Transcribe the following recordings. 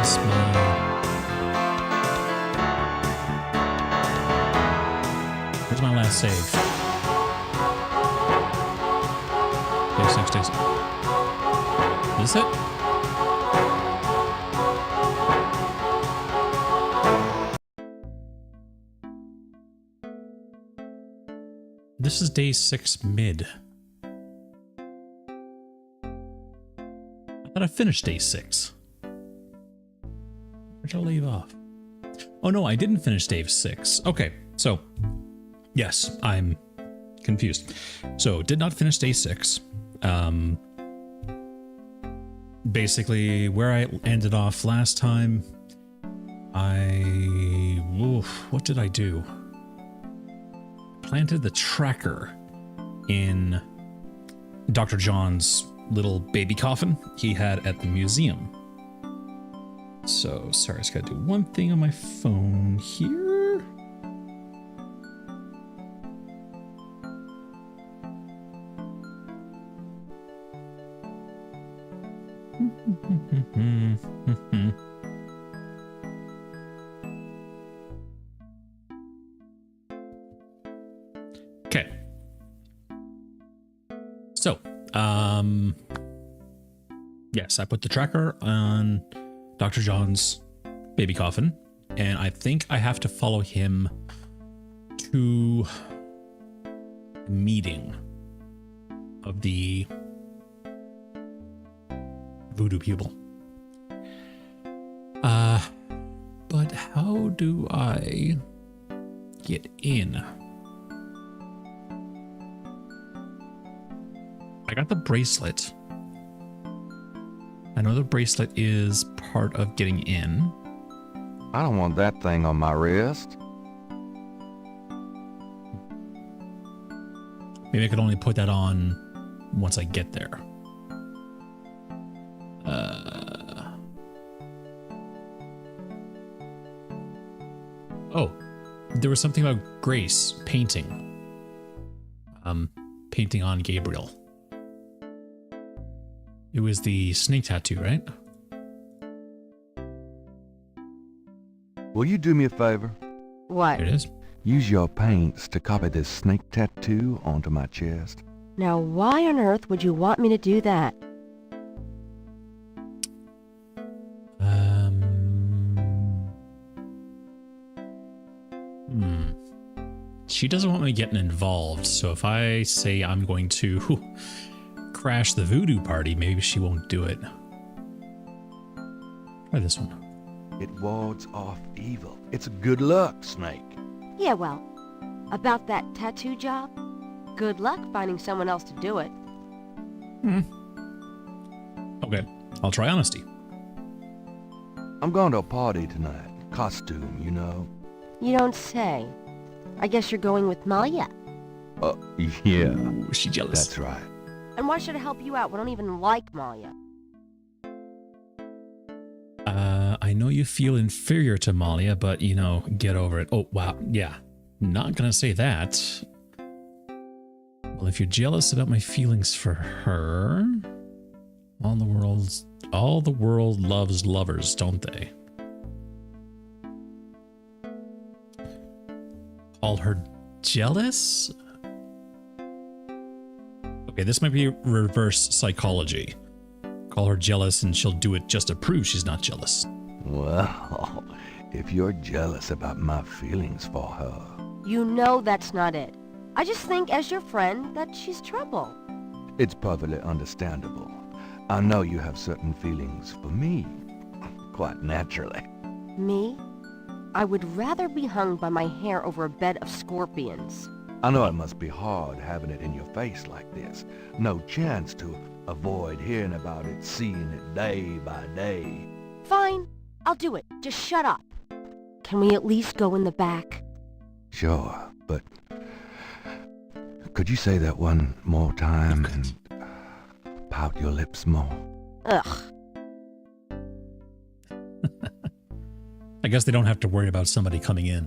is where's my last save? Day 6, day 6. Is this it? This is day 6 mid. I thought I finished day 6. Where'd I leave off? Oh no, I didn't finish day 6. Okay, so yes, I'm confused. So did not finish day 6. Basically where I ended off last time, what did I do? Planted the tracker in Dr. John's little baby coffin he had at the museum. So, sorry, I just gotta do one thing on my phone here. Okay. So, yes, I put the tracker on Dr. John's baby coffin, and I think I have to follow him to the meeting of the voodoo pupil. But how do I get in? I got the bracelet. I know the bracelet is part of getting in. I don't want that thing on my wrist. Maybe I could only put that on once I get there. Oh, there was something about Grace painting. Painting on Gabriel. It was the snake tattoo, right? Will you do me a favor? What? Here it is. Use your paints to copy this snake tattoo onto my chest. Now, why on earth would you want me to do that? She doesn't want me getting involved, so if I say I'm going to crash the voodoo party, maybe she won't do it. Try this one. It wards off evil. It's good luck, Snake. Yeah, well, about that tattoo job, good luck finding someone else to do it. Okay, I'll try honesty. I'm going to a party tonight. Costume, you know. You don't say. I guess you're going with Malia. Yeah. Ooh, is she jealous? That's right. And why should I help you out? We don't even like Malia. I know you feel inferior to Malia, but, you know, get over it. Oh, wow. Yeah. Not gonna say that. Well, if you're jealous about my feelings for her, all the world loves lovers, don't they? Call her jealous? Okay, this might be reverse psychology. Call her jealous and she'll do it just to prove she's not jealous. Well, if you're jealous about my feelings for her... You know that's not it. I just think, as your friend, that she's trouble. It's perfectly understandable. I know you have certain feelings for me. Quite naturally. Me? I would rather be hung by my hair over a bed of scorpions. I know it must be hard having it in your face like this. No chance to avoid hearing about it, seeing it day by day. Fine, I'll do it. Just shut up. Can we at least go in the back? Sure, but could you say that one more time and pout your lips more? Ugh. I guess they don't have to worry about somebody coming in.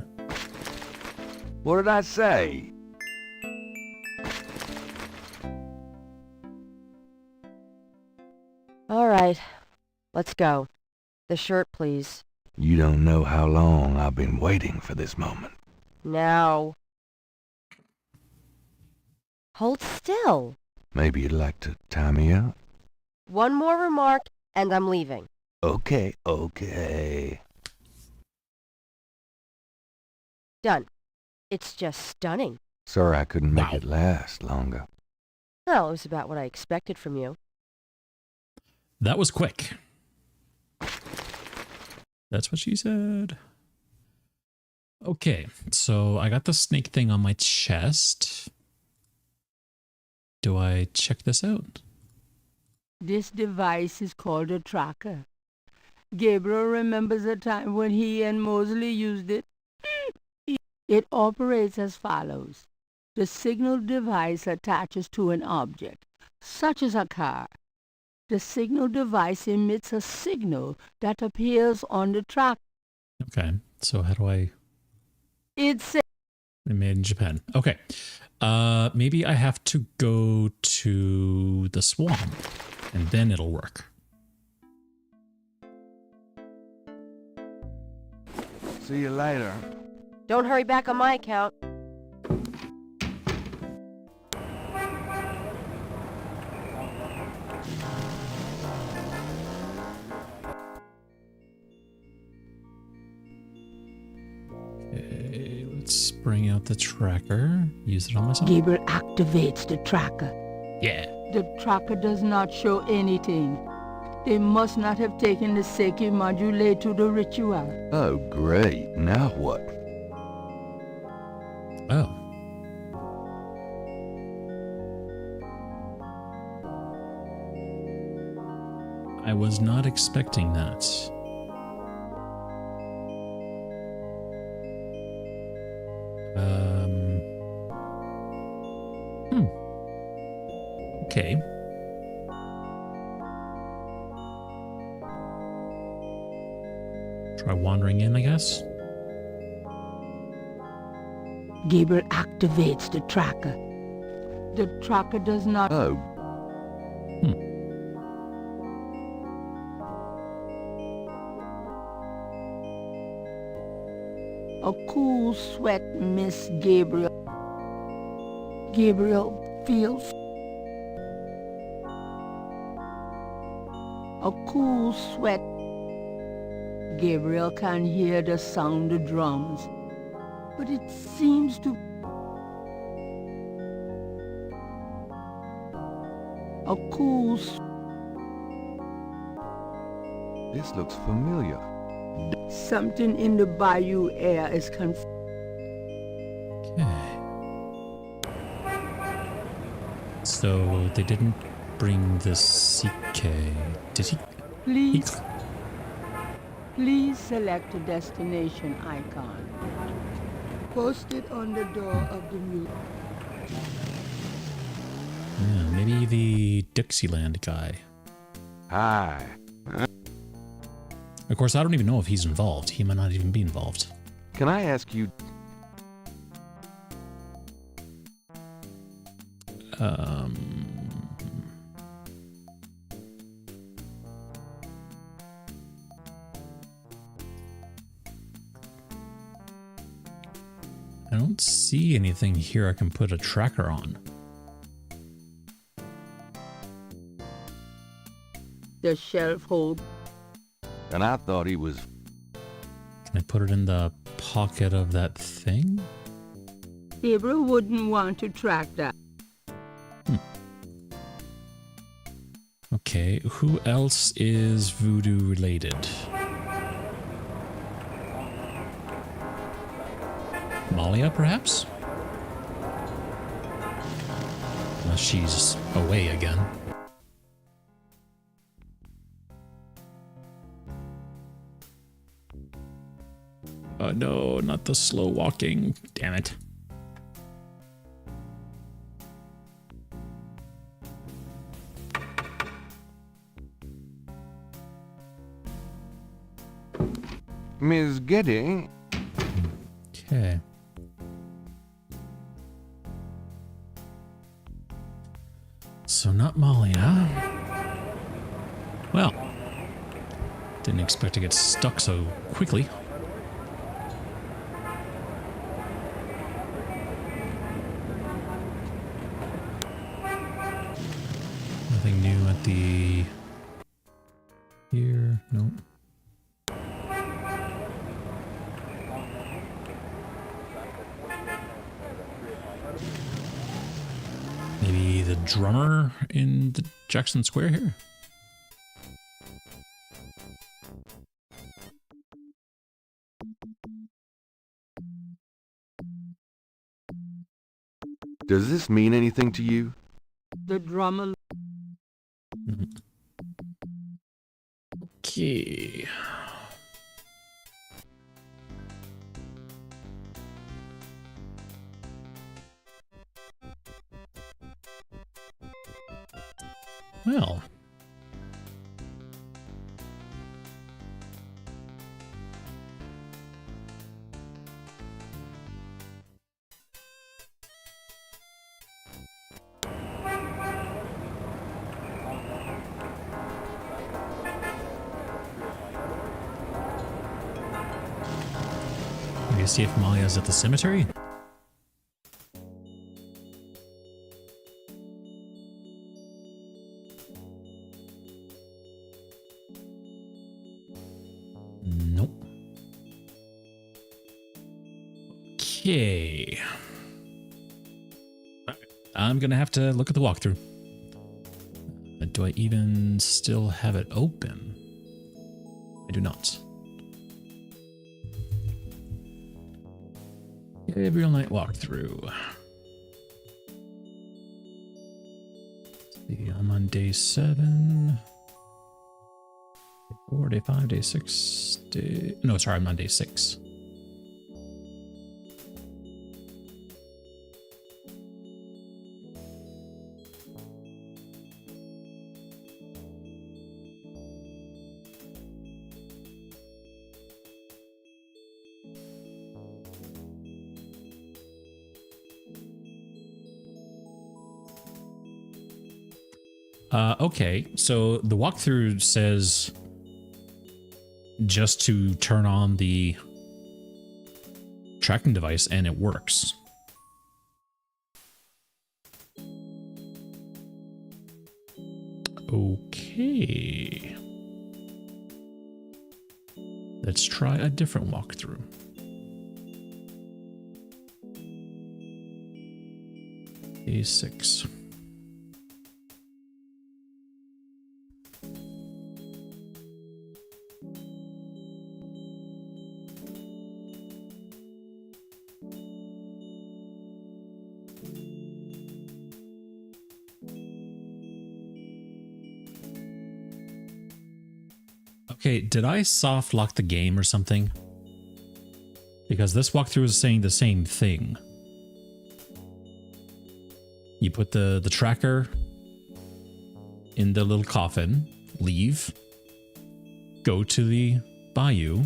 What did I say? All right, let's go. The shirt, please. You don't know how long I've been waiting for this moment. Now. Hold still. Maybe you'd like to tie me up? One more remark, and I'm leaving. Okay. Done. It's just stunning. Sorry I couldn't make Wow. it last longer. Well, it was about what I expected from you. That was quick. That's what she said. Okay, so I got the snake thing on my chest. Do I check this out? This device is called a tracker. Gabriel remembers a time when he and Mosley used it. It operates as follows. The signal device attaches to an object, such as a car. The signal device emits a signal that appears on the tracker. Okay, so how do I... It's Made in Japan. Okay. Maybe I have to go to the swamp and then it'll work. See you later. Don't hurry back on my account. Okay, let's bring out the tracker. Use it on myself. Gabriel activates the tracker. Yeah. The tracker does not show anything. They must not have taken the Seiki module to the ritual. Oh, great. Now what? Oh. I was not expecting that. Okay. Try wandering in, I guess. Gabriel activates the tracker. The tracker does not... Oh, A cool sweat mist Gabriel. Gabriel feels... A cool sweat. Gabriel can hear the sound of drums, but it seems to... A cool... this looks familiar. Something in the bayou air is confused. Okay. So they didn't bring the CK. Did he? Please select a destination icon. Posted on the door of the mule. Yeah, maybe the Dixieland guy. Hi. Of course, I don't even know if he's involved. He might not even be involved. Can I ask you... I don't see anything here I can put a tracker on. The shelf hold. And I thought he was... Can I put it in the pocket of that thing? Gabriel wouldn't want to track that. Okay, who else is voodoo related? Malia, perhaps? Unless she's away again. Oh no, not the slow walking. Damn it. Miss Getty? Okay. So not Malia. Well, Didn't expect to get stuck so quickly. Nothing new at the... Here, nope. Maybe the drummer in the Jackson Square here? Does this mean anything to you? The drummer. Okay. Well. Maybe see if Malia's at the cemetery? Nope. Okay. I'm gonna have to look at the walkthrough. Do I even still have it open? I do not. Gabriel Night walkthrough. See, I'm on day 7. Day 4, day 5, day 6, day... No, sorry, I'm on day 6. Okay, so the walkthrough says just to turn on the tracking device and it works. Okay. Let's try a different walkthrough. Day 6. Okay, did I soft lock the game or something? Because this walkthrough is saying the same thing. You put the tracker in the little coffin, leave, go to the bayou,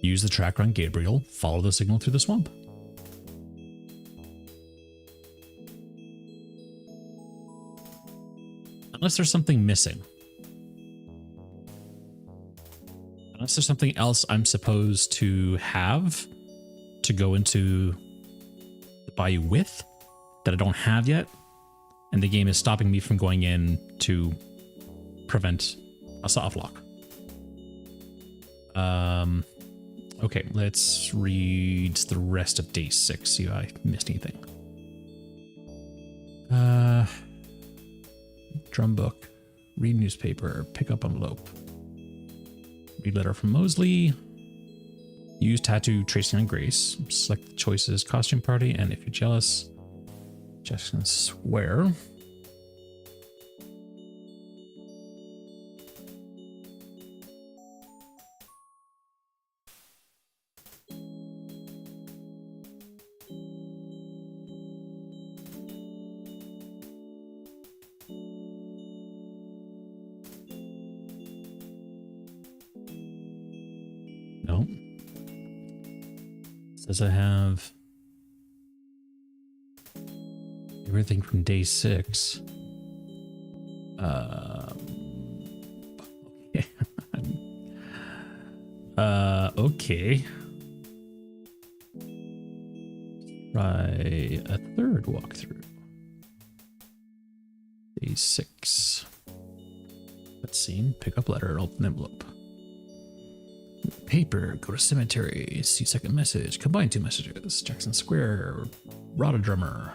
use the tracker on Gabriel, follow the signal through the swamp. Unless there's something missing. Unless there's something else I'm supposed to have to go into the bayou with that I don't have yet, and the game is stopping me from going in to prevent a soft lock. Okay, let's read the rest of day 6, see if I missed anything. Drum book, read newspaper, pick up envelope. Read letter from Mosley. Use tattoo tracing on Grace. Select the choices, costume party, and if you're jealous, just gonna swear. No. Says I have everything from day 6. Okay. Okay. Try a third walkthrough. Day 6. Let's see. Pick up letter, open envelope. Paper, go to cemetery, see second message, combine 2 messages, Jackson Square, Rotodrummer.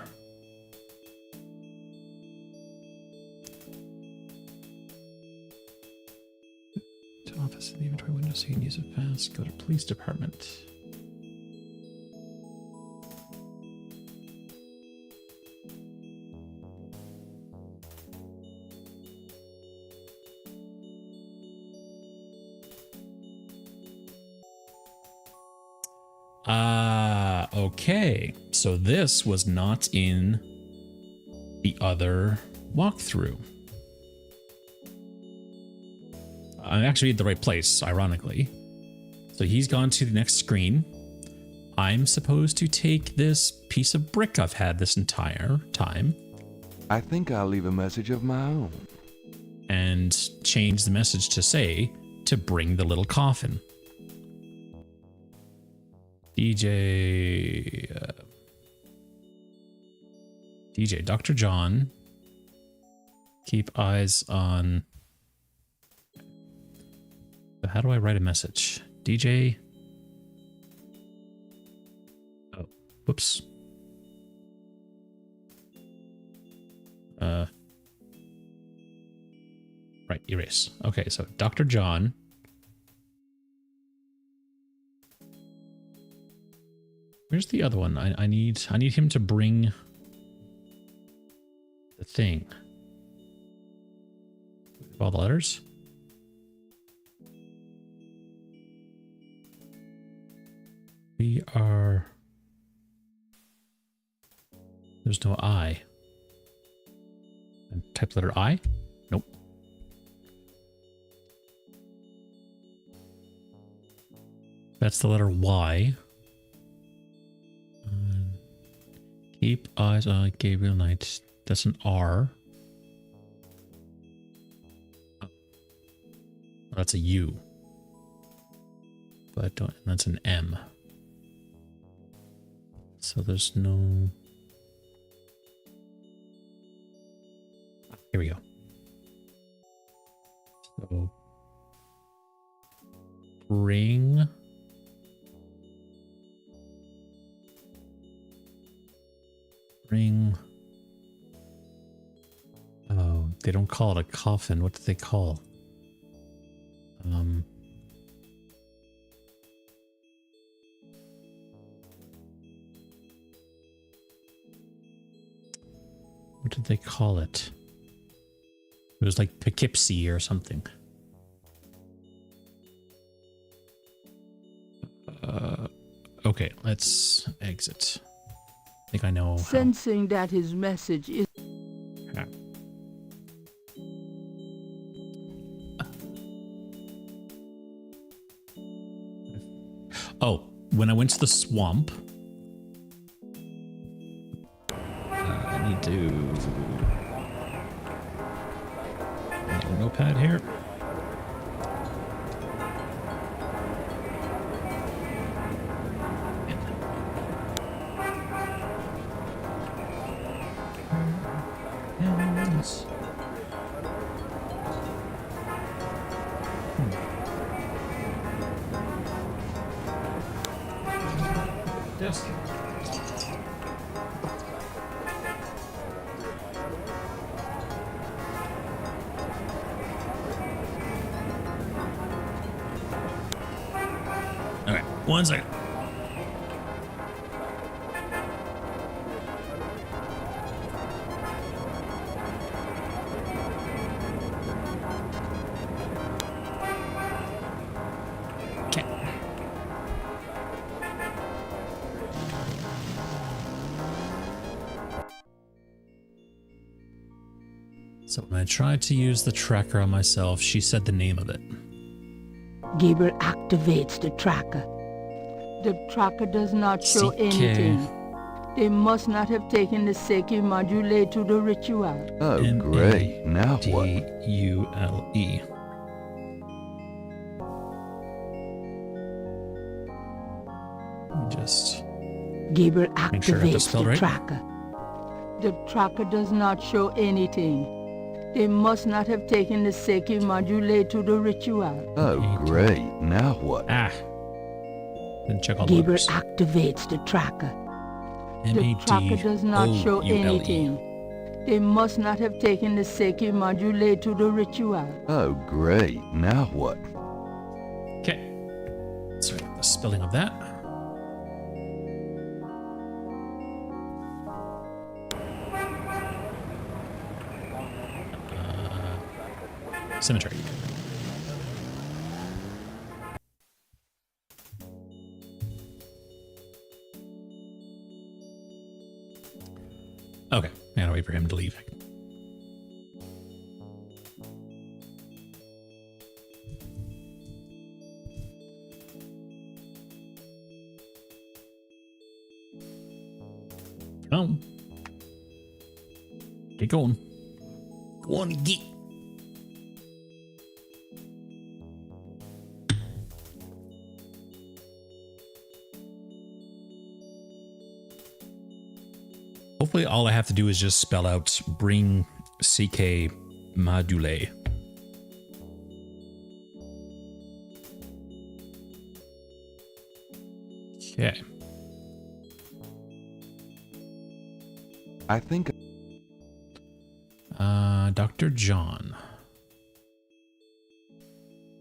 To office in the inventory window so you can use it fast, go to police department. Okay. So this was not in the other walkthrough. I'm actually at the right place, ironically. So he's gone to the next screen. I'm supposed to take this piece of brick I've had this entire time. I think I'll leave a message of my own. And change the message to say, to bring the little coffin. DJ Dr. John, keep eyes on. How do I write a message? DJ. Oh, whoops. Right, erase. Okay, so Dr. John. Where's the other one? I need him to bring the thing. All the letters. We are. There's no I. And type letter I? Nope. That's the letter Y. Keep eyes on Gabriel Knight. That's an R. Oh, that's a U. But don't, that's an M. So there's no. Here we go. So bring. Oh, they don't call it a coffin. What do they call? What did they call it? It was like Poughkeepsie or something. Okay, let's exit. I think I know how. Sensing that his message is... Yeah. Oh, when I went to the swamp, I need to... Another notepad here. Desk. Okay, 1 second. Okay. So when I tried to use the tracker on myself, she said the name of it. Gabriel activates the tracker. The tracker does not show CK. anything. They must not have taken the Seiki module to the ritual. Oh, great. Now what? Dule. Just Gabriel make sure I have this activates spelled the right. tracker. The tracker does not show anything. They must not have taken the Seiki module to the ritual. Oh, great. Now what? Ah. Didn't check all the Gabriel letters. activates the tracker. The tracker does not show M-A-D-O-U-L-E. anything. They must not have taken the Seiki module to the ritual. Oh, great. Now what? Okay. Let's write the spelling of that. Cemetery. Okay, I gotta wait for him to leave. Oh. Get going. Go on, get. Hopefully all I have to do is just spell out bring CK module. Okay. I think Dr. John.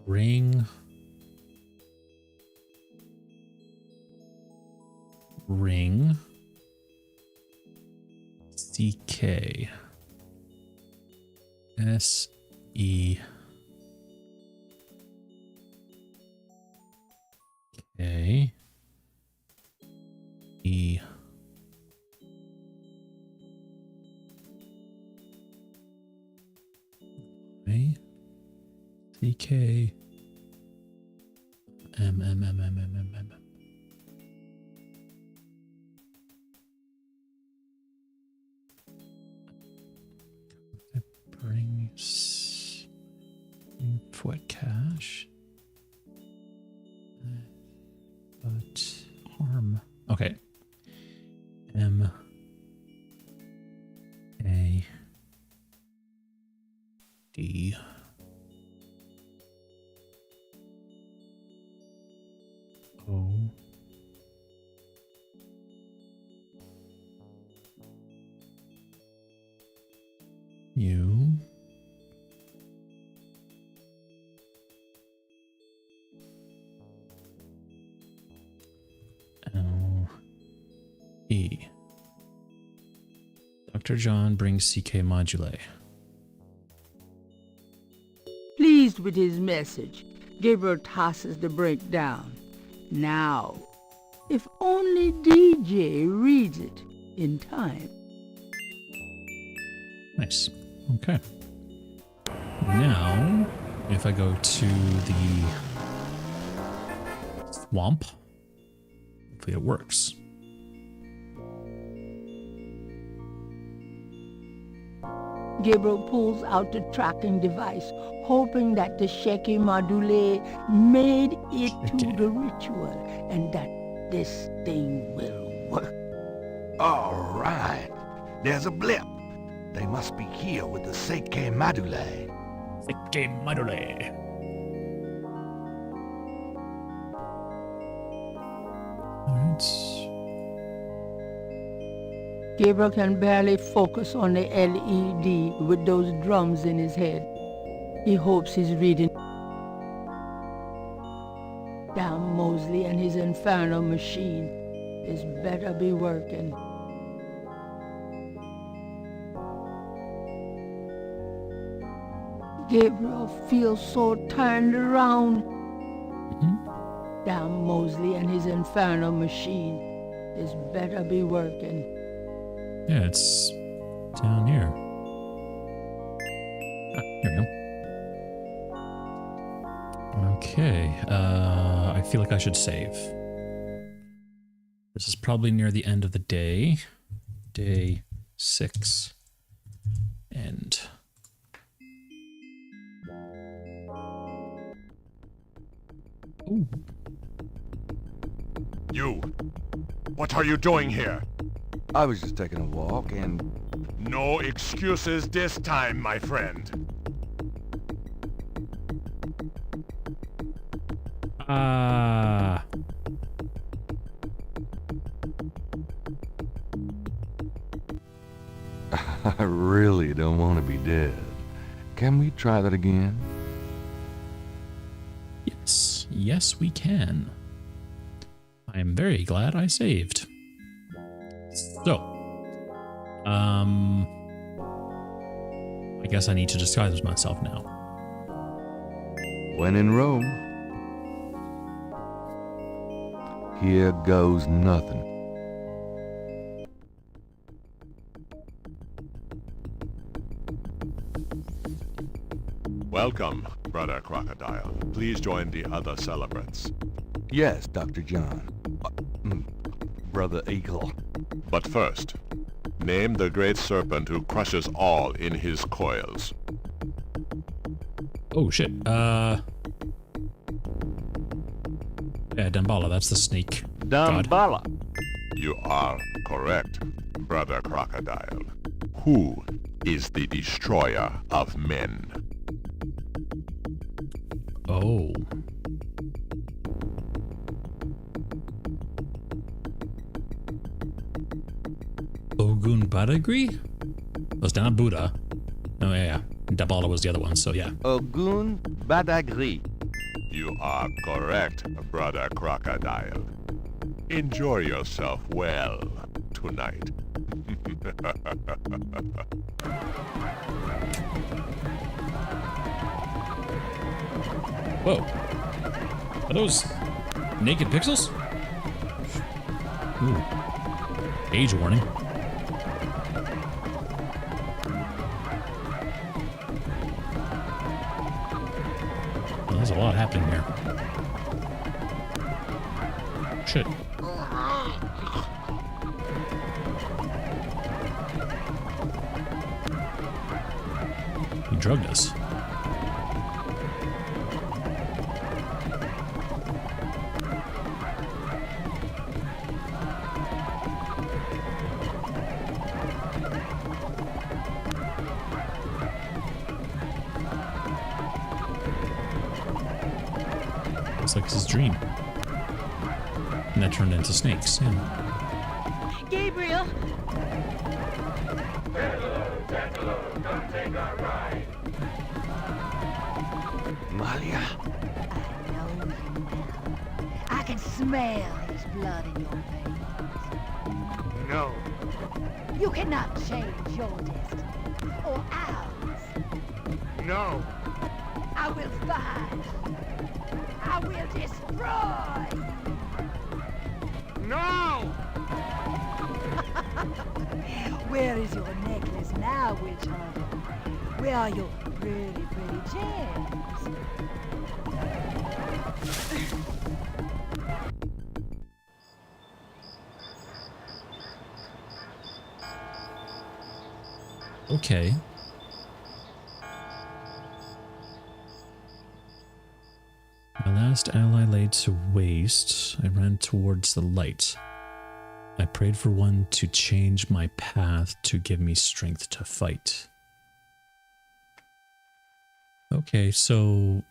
Ring. CK. SE. K. E. A. CK. M. Brings foot cash. But harm. Okay. M. A. D. O. U. L. E. Dr. John brings CK module. Pleased with his message, Gabriel tosses the break down. Now, if only DJ reads it in time. Nice. Okay. Now, if I go to the swamp, hopefully it works. Gabriel pulls out the tracking device, hoping that the Sheki Module made it to Okay. the ritual and that this thing will work. all right. There's a blip. They must be here with the Seike Madule. CK module. Alright. Gabriel can barely focus on the LED with those drums in his head. He hopes he's reading. Damn Mosley and his infernal machine. This better be working. Gabriel feels so turned around. Damn Mosley and his infernal machine. This better be working. Yeah, it's down here. Ah, here we go. Okay, I feel like I should save. This is probably near the end of the day. Day 6. End. Ooh. You! What are you doing here? I was just taking a walk and... No excuses this time, my friend. I really don't want to be dead. Can we try that again? Yes. Yes, we can. I am very glad I saved. So, I guess I need to disguise myself now. When in Rome, here goes nothing. Welcome, Brother Crocodile. Please join the other celebrants. Yes, Dr. John. Brother Eagle. But first, name the great serpent who crushes all in his coils. Oh shit. Yeah, Damballa, that's the snake. God. Damballa. You are correct, Brother Crocodile. Who is the destroyer of men? Oh. Ogun Badagri? Was not Buddha. Oh yeah. Damballa was the other one, so yeah. Ogun Badagri. You are correct, Brother Crocodile. Enjoy yourself well tonight. Whoa. Are those naked pixels? Ooh. Age warning. Well, there's a lot happening here. Shit. He drugged us. Looks like his dream. And that turned into snakes, yeah. Gabriel! Malia. I know you well. I can smell his blood in your veins. No. You cannot change your destiny, or ours. No. I will find you. I will destroy you. No! Where is your necklace now, witch hunter? Where are your pretty gems? Okay. My last ally laid to waste, I ran towards the light. I prayed for one to change my path to give me strength to fight. Okay, so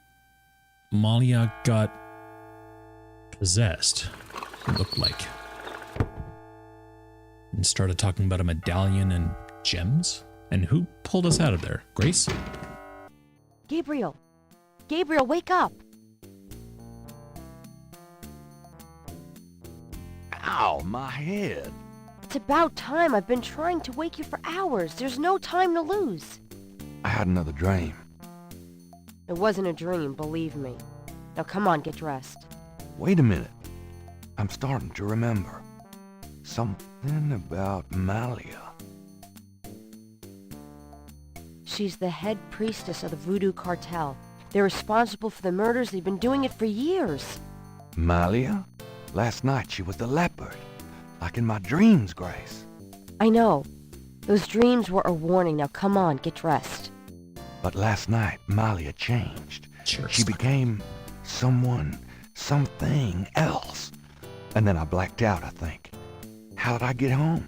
Malia got possessed, it looked like. And started talking about a medallion and gems? And who pulled us out of there? Grace? Gabriel! Gabriel, wake up! Ow, my head. It's about time. I've been trying to wake you for hours. There's no time to lose. I had another dream. It wasn't a dream, believe me. Now come on, get dressed. Wait a minute. I'm starting to remember. Something about Malia. She's the head priestess of the Voodoo Cartel. They're responsible for the murders. They've been doing it for years. Malia? Last night she was the leopard. Like in my dreams, Grace. I know. Those dreams were a warning. Now come on, get dressed. But last night, Malia changed. Sure. She became something else. And then I blacked out, I think. How did I get home?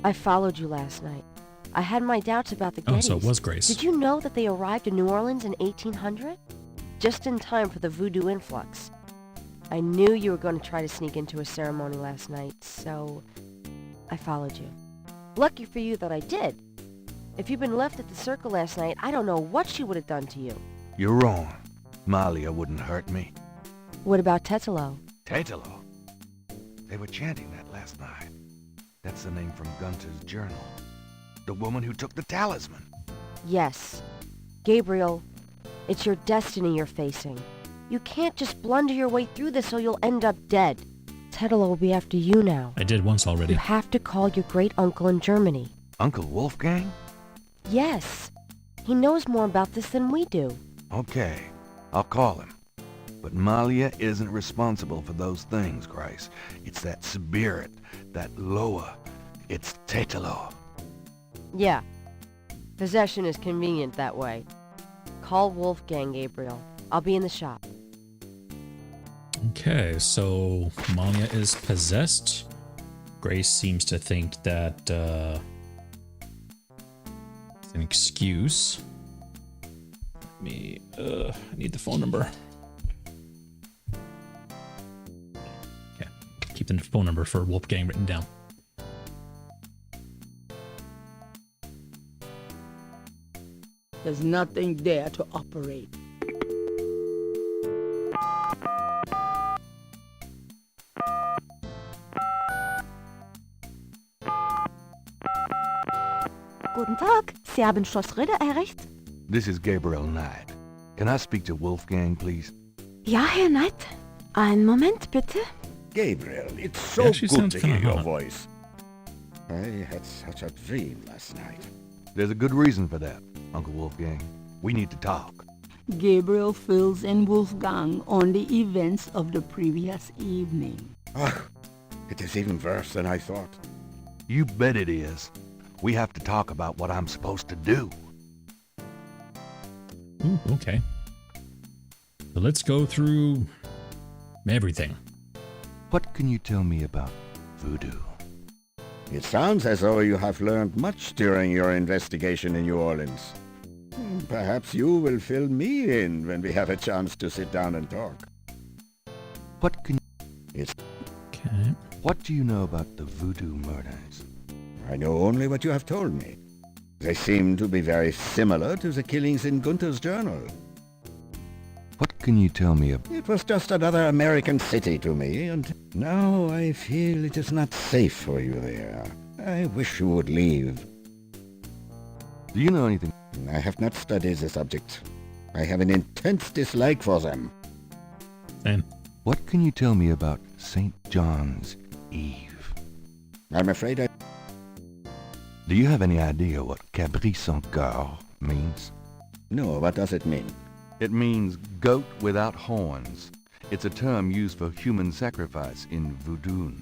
I followed you last night. I had my doubts about the Oh, Gettys. so it was Grace. Did you know that they arrived in New Orleans in 1800? Just in time for the voodoo influx. I knew you were going to try to sneak into a ceremony last night, so I followed you. Lucky for you that I did. If you'd been left at the circle last night, I don't know what she would have done to you. You're wrong. Malia wouldn't hurt me. What about Tetelo? Tetelo. They were chanting that last night. That's the name from Gunter's journal. The woman who took the talisman. Yes. Gabriel, it's your destiny you're facing. You can't just blunder your way through this or you'll end up dead. Tetelo will be after you now. I did once already. You have to call your great uncle in Germany. Uncle Wolfgang? Yes. He knows more about this than we do. Okay, I'll call him. But Malia isn't responsible for those things, Grace. It's that spirit, that Loa. It's Tetelo. Yeah. Possession is convenient that way. Call Wolfgang, Gabriel. I'll be in the shop. Okay, so Malia is possessed. Grace seems to think that it's an excuse. I need the phone number. Okay, keep the phone number for Wolfgang written down. There's nothing there to operate. Guten Tag, Sie haben Schloss Ritter erreicht? This is Gabriel Knight. Can I speak to Wolfgang, please? Ja, Herr Knight. Einen Moment, bitte. Gabriel, it's He so actually good sounds to kinda hear your hot. voice. I had such a dream last night. There's a good reason for that, Uncle Wolfgang. We need to talk. Gabriel fills in Wolfgang on the events of the previous evening. Ah, it is even worse than I thought. You bet it is. We have to talk about what I'm supposed to do. Ooh, okay. So let's go through everything. What can you tell me about voodoo? It sounds as though you have learned much during your investigation in New Orleans. Perhaps you will fill me in when we have a chance to sit down and talk. What can It's, Okay. What do you know about the voodoo murders? I know only what you have told me. They seem to be very similar to the killings in Gunter's journal. What can you tell me about... It was just another American city to me, and now I feel it is not safe for you there. I wish you would leave. Do you know anything? I have not studied the subject. I have an intense dislike for them. And What can you tell me about St. John's Eve? I'm afraid I... Do you have any idea what Cabri sans coeur means? No, what does it mean? It means goat without horns. It's a term used for human sacrifice in voodoo.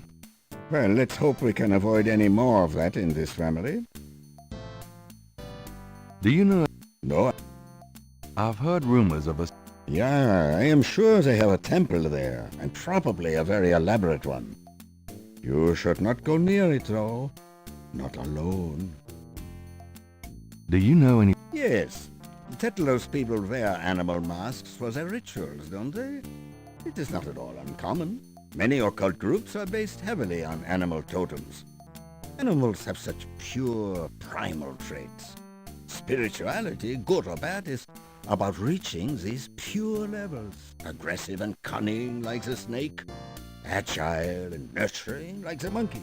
Well, let's hope we can avoid any more of that in this family. Do you know... No, I've heard rumors of a... yeah, I am sure they have a temple there, and probably a very elaborate one. You should not go near it, though. Not alone. Do you know any... Yes, Tetlo's people wear animal masks for their rituals, don't they? It is not at all uncommon. Many occult groups are based heavily on animal totems. Animals have such pure, primal traits. Spirituality, good or bad, is about reaching these pure levels. Aggressive and cunning like the snake. Agile and nurturing like the monkey.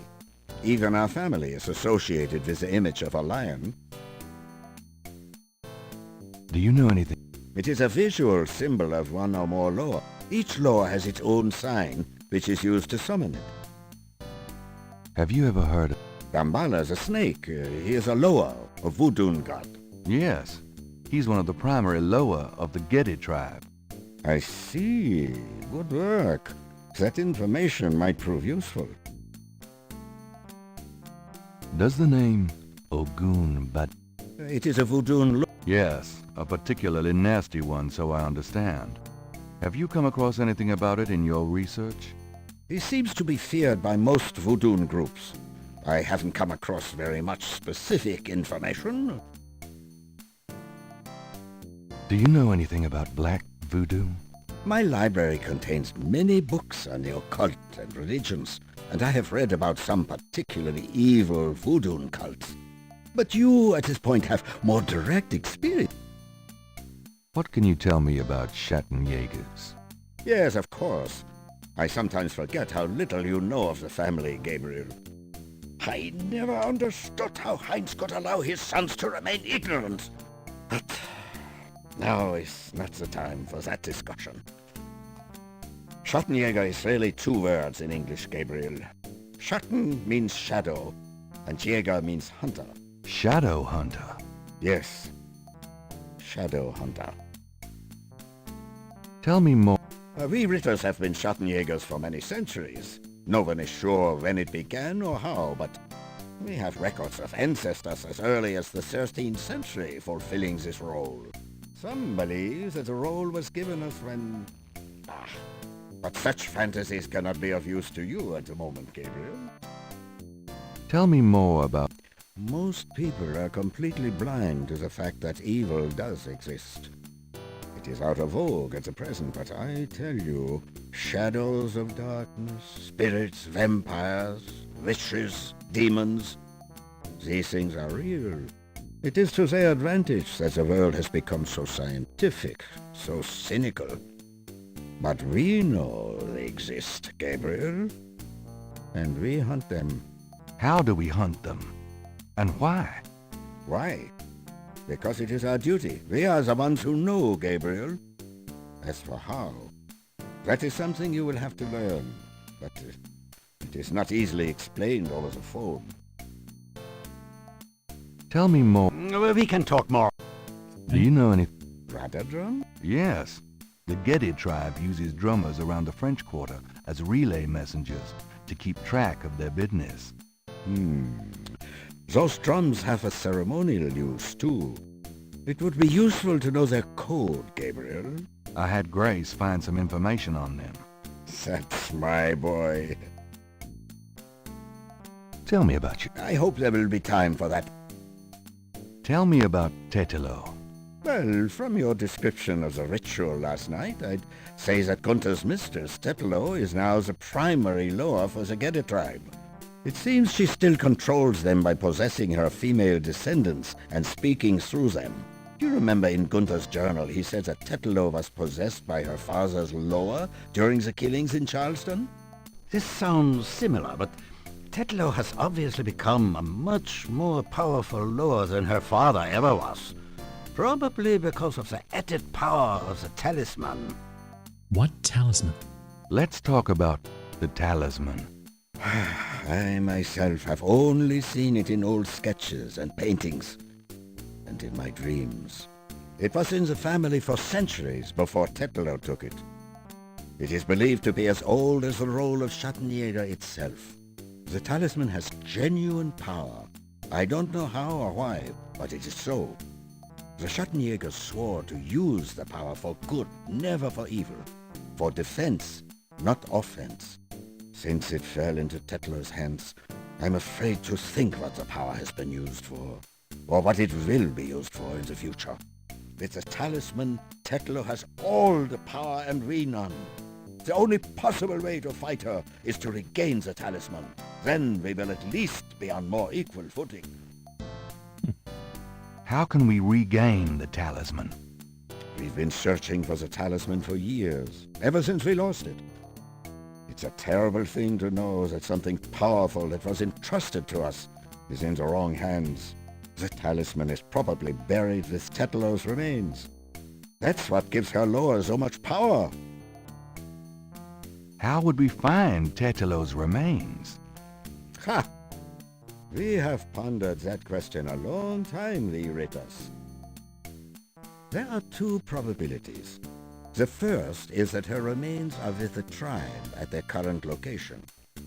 Even our family is associated with the image of a lion. Do you know anything? It is a visual symbol of one or more Loa. Each Loa has its own sign, which is used to summon it. Have you ever heard of... Dambala is a snake. He is a Loa, a voodoo god. Yes. He's one of the primary Loa of the Getty tribe. I see. Good work. That information might prove useful. Does the name Ogun Bad... It is a voodoo Loa. Yes, a particularly nasty one, so I understand. Have you come across anything about it in your research? He seems to be feared by most voodoo groups. I haven't come across very much specific information. Do you know anything about black voodoo? My library contains many books on the occult and religions, and I have read about some particularly evil voodoo cults. But you, at this point, have more direct experience. What can you tell me about Schattenjägers? Yes, of course. I sometimes forget how little you know of the family, Gabriel. I never understood how Heinz could allow his sons to remain ignorant. But now is not the time for that discussion. Schattenjäger is really two words in English, Gabriel. Schatten means shadow, and Jäger means hunter. Shadow hunter? Yes, shadow hunter. Tell me more. We Ritters have been Schattenjägers for many centuries. No one is sure when it began or how, but we have records of ancestors as early as the 13th century fulfilling this role. Some believe that the role was given us when... but such fantasies cannot be of use to you at the moment, Gabriel. Tell me more about... Most people are completely blind to the fact that evil does exist. It is out of vogue at the present, but I tell you, shadows of darkness, spirits, vampires, witches, demons, these things are real. It is to their advantage that the world has become so scientific, so cynical. But we know they exist, Gabriel, and we hunt them. How do we hunt them? And why? Why? Because it is our duty. We are the ones who know, Gabriel. As for how, that is something you will have to learn. But it is not easily explained over the phone. Tell me more. We can talk more. Do you know any... Radar drum? Yes. The Gedi tribe uses drummers around the French Quarter as relay messengers to keep track of their business. Those drums have a ceremonial use, too. It would be useful to know their code, Gabriel. I had Grace find some information on them. That's my boy. Tell me about you. I hope there will be time for that. Tell me about Tetelo. Well, from your description of the ritual last night, I'd say that Gunther's mistress, Tetelo, is now the primary Loa for the Gedi tribe. It seems she still controls them by possessing her female descendants and speaking through them. Do you remember in Gunther's journal he said that Tetelo was possessed by her father's Loa during the killings in Charleston? This sounds similar, but Tetelo has obviously become a much more powerful Loa than her father ever was. Probably because of the added power of the talisman. What talisman? Let's talk about the talisman. I myself have only seen it in old sketches and paintings, and in my dreams. It was in the family for centuries before Tetelo took it. It is believed to be as old as the role of Schattenjäger itself. The talisman has genuine power. I don't know how or why, but it is so. The Schattenjägers swore to use the power for good, never for evil. For defense, not offense. Since it fell into Tetelo's hands, I'm afraid to think what the power has been used for, or what it will be used for in the future. With the talisman, Tetelo has all the power and we none. The only possible way to fight her is to regain the talisman. Then we will at least be on more equal footing. How can we regain the talisman? We've been searching for the talisman for years, ever since we lost it. It's a terrible thing to know that something powerful that was entrusted to us is in the wrong hands. The talisman is probably buried with Tetelo's remains. That's what gives her Loa so much power. How would we find Tetelo's remains? Ha! We have pondered that question a long time, the Ritters. There are two probabilities. The first is that her remains are with the tribe at their current location.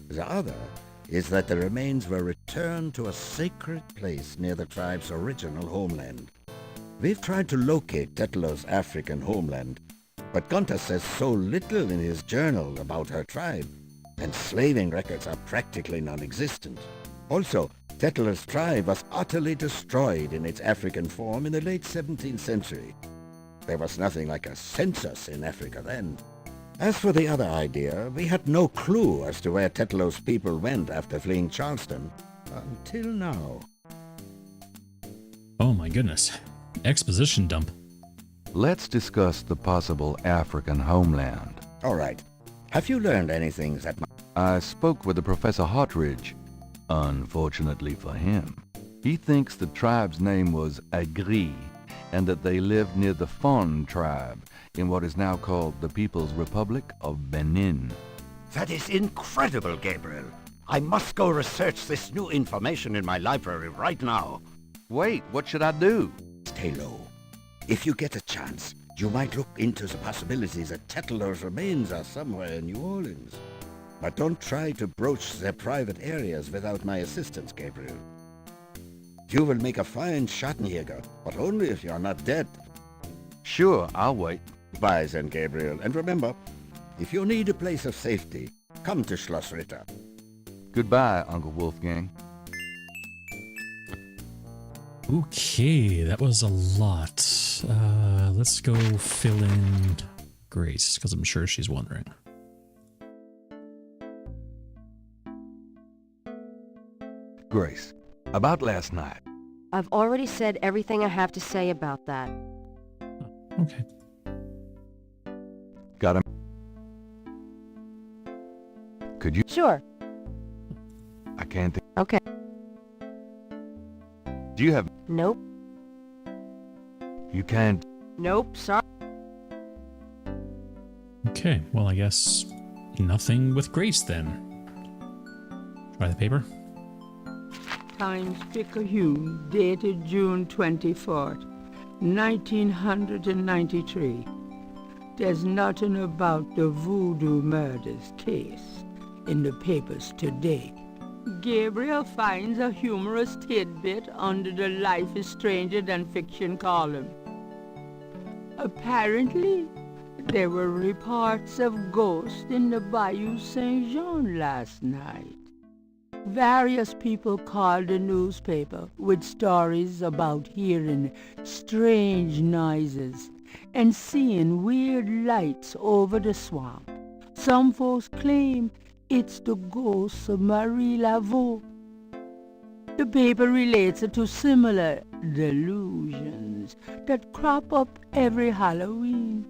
The other is that the remains were returned to a sacred place near the tribe's original homeland. We've tried to locate Tetelo's African homeland, but Gunther says so little in his journal about her tribe Enslaving records are practically non-existent. Also, Tetler's tribe was utterly destroyed in its African form in the late 17th century. There was nothing like a census in Africa then. As for the other idea, we had no clue as to where Tetler's people went after fleeing Charleston. Until now. Oh my goodness. Exposition dump. Let's discuss the possible African homeland. All right. Have you learned anything that I spoke with the Professor Hartridge. Unfortunately for him, he thinks the tribe's name was Agri, and that they lived near the Fon tribe in what is now called the People's Republic of Benin. That is incredible, Gabriel. I must go research this new information in my library right now. Wait, what should I do? Stay low. If you get a chance, you might look into the possibility that Tetler's remains are somewhere in New Orleans. But don't try to broach their private areas without my assistance, Gabriel. You will make a fine Schattenjäger, but only if you are not dead. Sure, I'll wait. Bye, then, Gabriel. And remember, if you need a place of safety, come to Schloss Ritter. Goodbye, Uncle Wolfgang. Okay, that was a lot. Let's go fill in Grace, because I'm sure she's wondering. Grace, about last night. I've already said everything I have to say about that. Okay. Got him. Could you? Sure. I can't think. Okay. Do you have? Nope. You can't. Nope, sorry. Okay, well, I guess nothing with Grace then. Try the paper. Times Picayune, dated June 24th, 1993. There's nothing about the voodoo murders case in the papers today. Gabriel finds a humorous tidbit under the Life is Stranger Than Fiction column. Apparently, there were reports of ghosts in the Bayou Saint Jean last night. Various people called the newspaper with stories about hearing strange noises and seeing weird lights over the swamp. Some folks claim it's the ghost of Marie Laveau. The paper relates it to similar delusions that crop up every Halloween.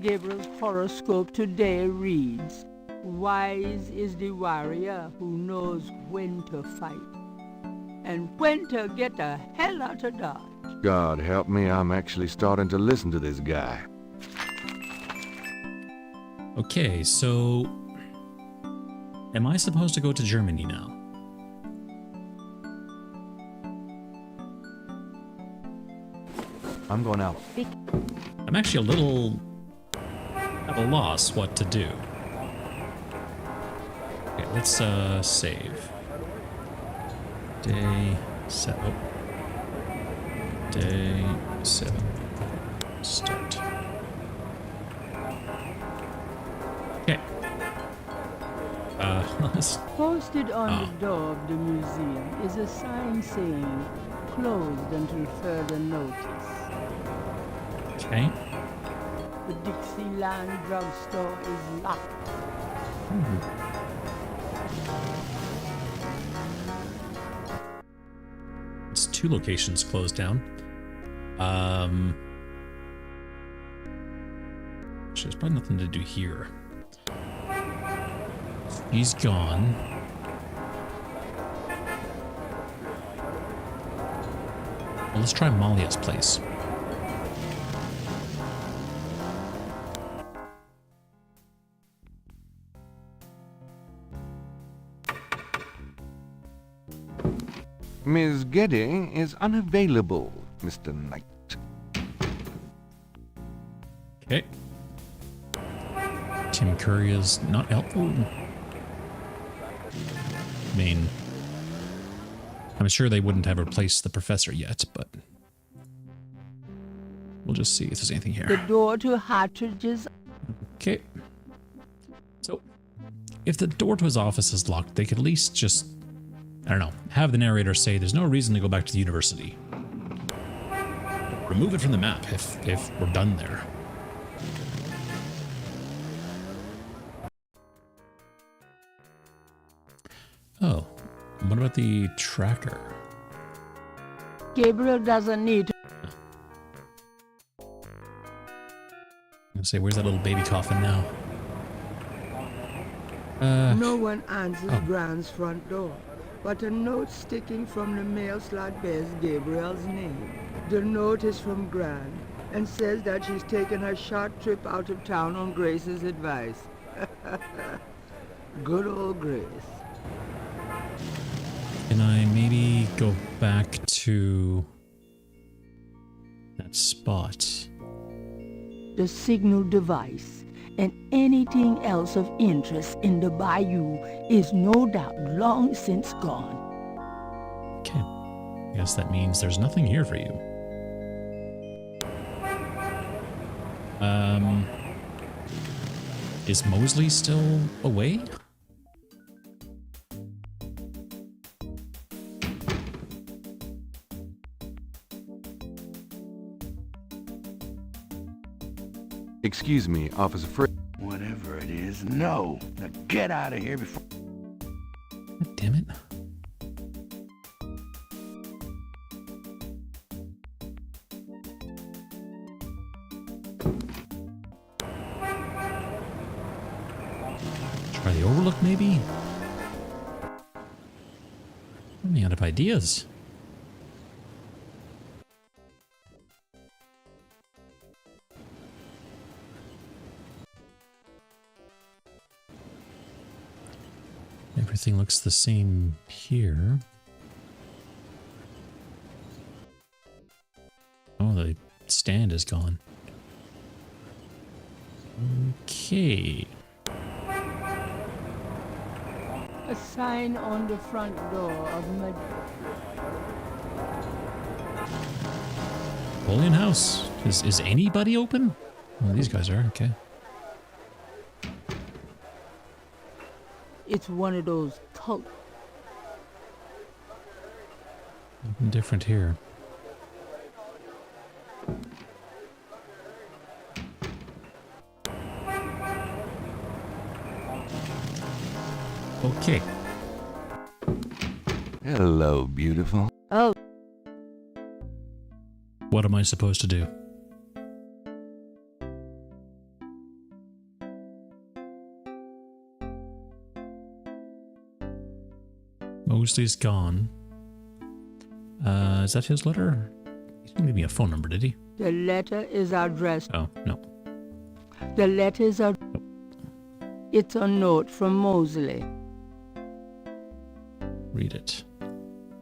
Gabriel's horoscope today reads, "Wise is the warrior who knows when to fight and when to get the hell out of Dodge." God help me, I'm actually starting to listen to this guy. Okay, so am I supposed to go to Germany now? I'm going out. I'm actually a little at a loss what to do. Okay, let's save. Day 7. Day 7. Start. Okay. Let's... Posted on the door of the museum is a sign saying, "Closed until further notice." Okay. The Dixieland drugstore is locked. It's 2 locations closed down. There's probably nothing to do here. He's gone. Well, let's try Malia's place. Ms. Gedde is unavailable, Mr. Knight. Okay. Tim Curry is not helpful. I mean, I'm sure they wouldn't have replaced the professor yet, but we'll just see if there's anything The here. door to Hartridge's. Okay. So, if the door to his office is locked, they could at least just, I don't know, have the narrator say there's no reason to go back to the university. Remove it from the map if we're done there. Oh, what about the tracker? Gabriel doesn't need to. I'm gonna say, where's that little baby coffin now? No one answers oh. Gran's front door, but a note sticking from the mail slot bears Gabriel's name. The note is from Gran and says that she's taken her short trip out of town on Grace's advice. Good old Grace. Can I maybe go back to that spot? The signal device and anything else of interest in the bayou is no doubt long since gone. Okay. I guess that means there's nothing here for you. Is Mosley still away? Excuse me, Officer Frick. Whatever it is, no. Now get out of here before... God damn it. Try the overlook, maybe? I'm out of ideas. Everything looks the same here. Oh, the stand is gone. Okay. A sign on the front door of my... Napoleon House. Is anybody open? Oh, these guys are. Okay. It's one of those cult. Nothing different here. Okay. Hello, beautiful. Oh, What am I supposed to do? Mosley's gone. Is that his letter? He didn't give me a phone number, did he? The letter is addressed. Oh, no. The letters are... It's a note from Mosley. Read it.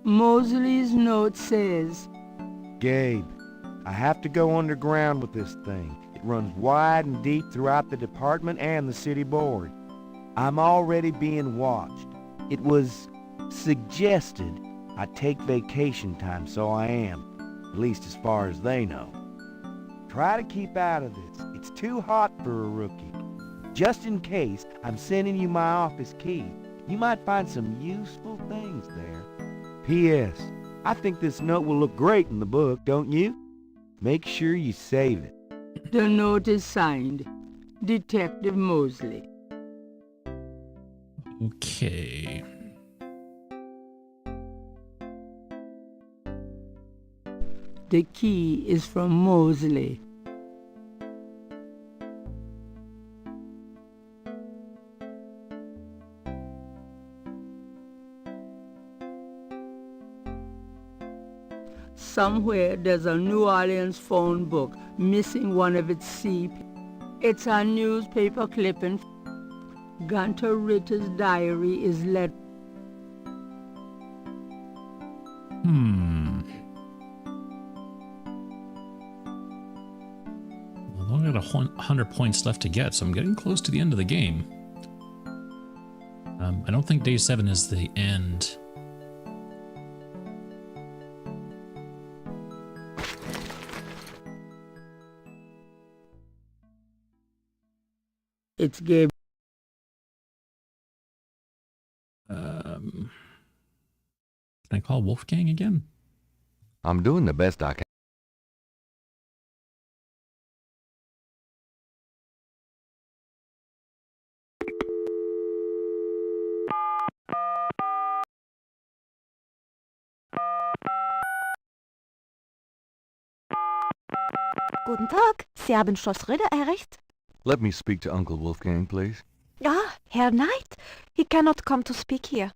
Mosley's note says, Gabe, I have to go underground with this thing. It runs wide and deep throughout the department and the city board. I'm already being watched. It was suggested I take vacation time, so I am, at least as far as they know. Try to keep out of this. It's too hot for a rookie. Just in case, I'm sending you my office key. You might find some useful things there. P.S. I think this note will look great in the book, don't you? Make sure you save it. the note is signed, Detective Mosley. Okay. The key is from Mosley. Somewhere there's a New Orleans phone book missing one of its C. It's a newspaper clipping. Gunter Ritter's diary is let. I've only got 100 points left to get, so I'm getting close to the end of the game. I don't think day 7 is the end. It's Gabriel. Can I call Wolfgang again? I'm doing the best I can. Guten Tag, Sie haben Schloss Ritter erreicht? Let me speak to Uncle Wolfgang, please. Ah, Herr Knight. He cannot come to speak here.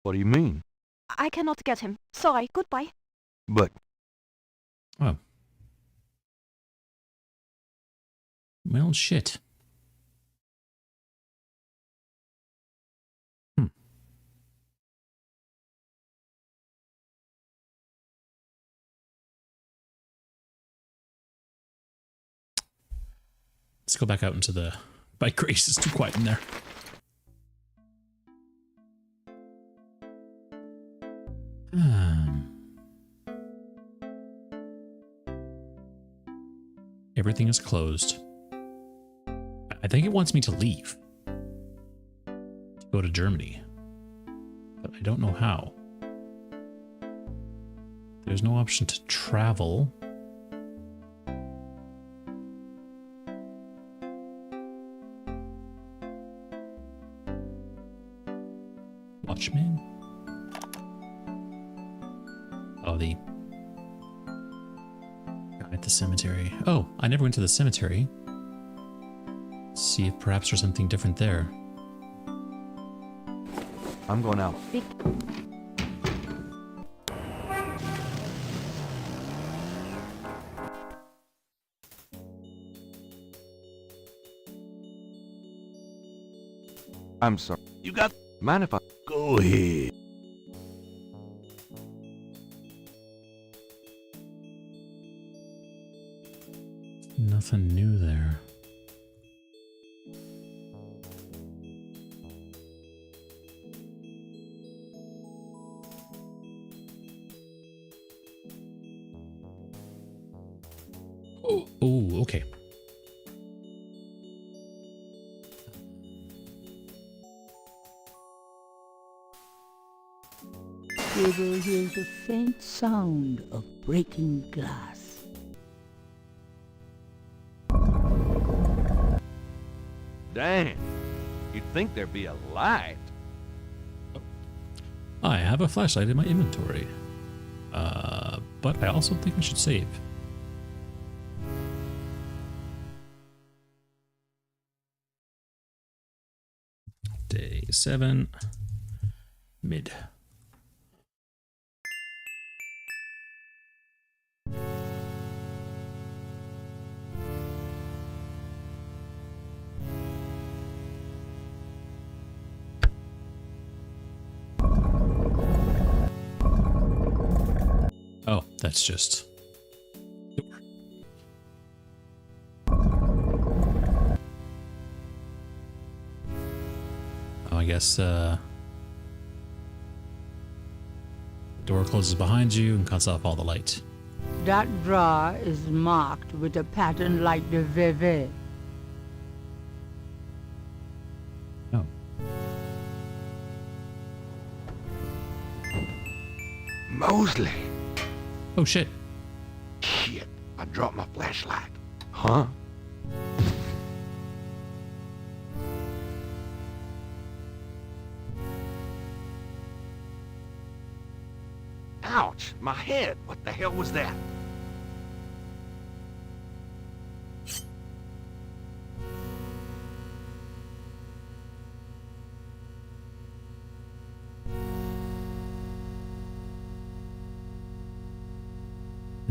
What do you mean? I cannot get him. Sorry, goodbye. But Oh. Well, shit. Let's go back out into the bike race. It's too quiet in there. Everything is closed. I think it wants me to leave. To go to Germany. But I don't know how. There's no option to travel. Watchman? Oh, the guy at the cemetery. Oh, I never went to the cemetery. See if perhaps there's something different there. I'm going out. I'm sorry. You got... Mind if I... Go ahead. Nothing new there. Oh, okay. Gabriel hears a faint sound of breaking glass. Dang. You'd think there'd be a light. I have a flashlight in my inventory. But I also think I should save. Day 7. Mid. Oh, that's just... Oh, I guess, door closes behind you and cuts off all the light. That drawer is marked with a pattern like the VV. Oh. Mosley. Oh, shit. Shit, I dropped my flashlight. Huh? Ouch, my head. What the hell was that?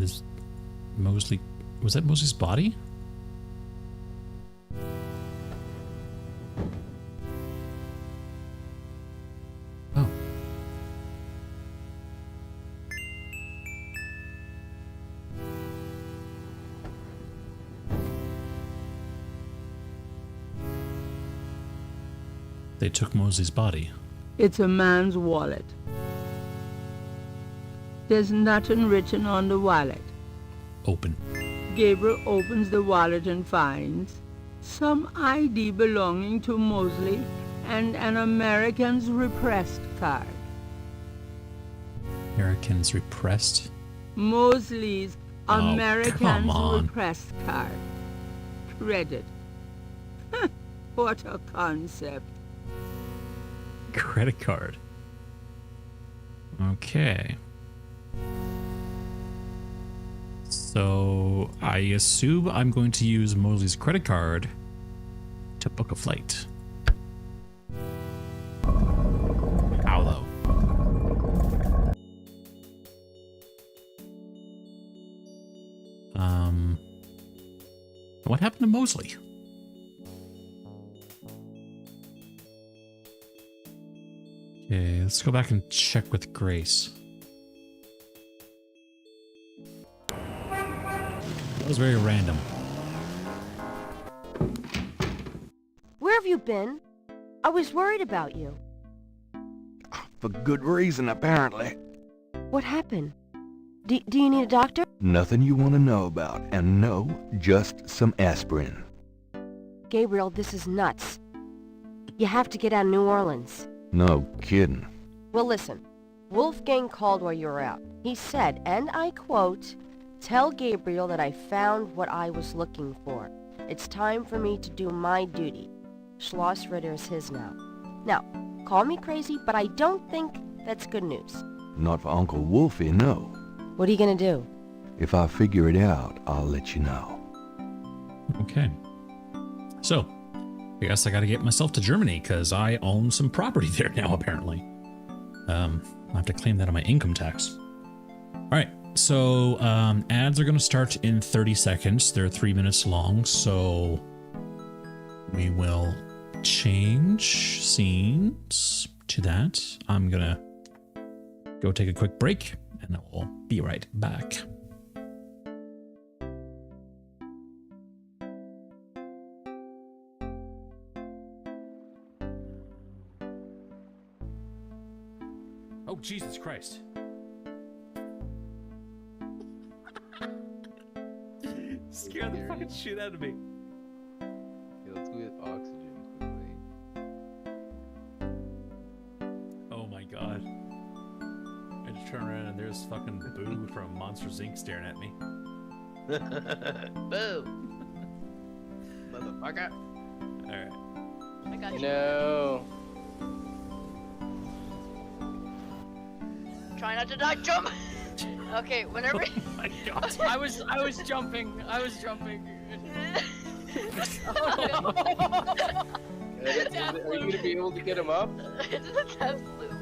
Is Mosley... Was that Mosley's body? Oh. They took Mosley's body. It's a man's wallet. There's nothing written on the wallet. Open. Gabriel opens the wallet and finds some ID belonging to Mosley and an American's repressed card. Americans repressed. Mosley's Oh, come Americans on. Repressed card. Credit. What a concept. Credit card. Okay. So I assume I'm going to use Mosley's credit card to book a flight. How though? What happened to Mosley? Okay, let's go back and check with Grace. That was very random. Where have you been? I was worried about you. For good reason, apparently. What happened? Do you need a doctor? Nothing you want to know about, and no, just some aspirin. Gabriel, this is nuts. You have to get out of New Orleans. No kidding. Well, listen. Wolfgang called while you were out. He said, and I quote, "Tell Gabriel that I found what I was looking for. It's time for me to do my duty. Schloss Ritter is his now." Now, call me crazy, but I don't think that's good news. Not for Uncle Wolfie, no. What are you gonna do? If I figure it out, I'll let you know. Okay. So, I guess I gotta get myself to Germany because I own some property there now, apparently. I'll have to claim that on my income tax. All right. So, ads are gonna start in 30 seconds. They're 3 minutes long, so we will change scenes to that. I'm gonna go take a quick break, and I will be right back. Oh, Jesus Christ. Scared the fucking shit out of me. Yeah, let's go get oxygen quickly. Oh my god. I just turn around and there's fucking Boo from Monsters Inc. staring at me. Boo! Motherfucker. Alright. I got you. No. Try not to die. Jump. Okay, whenever. Oh my god. I was jumping. I was jumping. Oh no. Are you gonna be able to get him up? It's a test loop.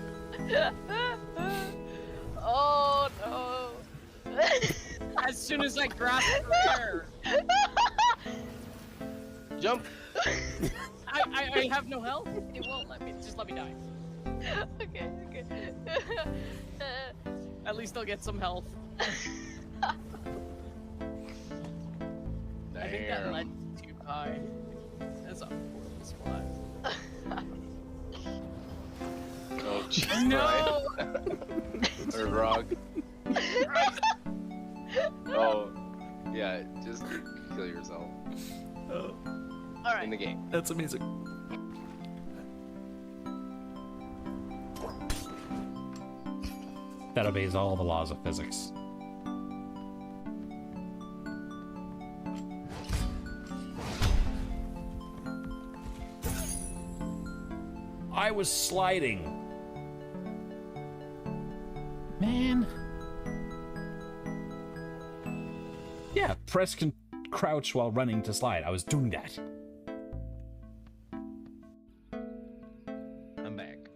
Oh no. As soon as I grasp the air. Jump. I have no health. It won't let me. Just let me die. Okay. At least I'll get some health. I think that led too high. That's a horrible spot. Oh, jeez. No! Or Rog. Oh, yeah, just kill yourself. Alright. In the game. That's amazing. That obeys all the laws of physics. I was sliding. Man. Yeah, press can crouch while running to slide. I was doing that. I'm back.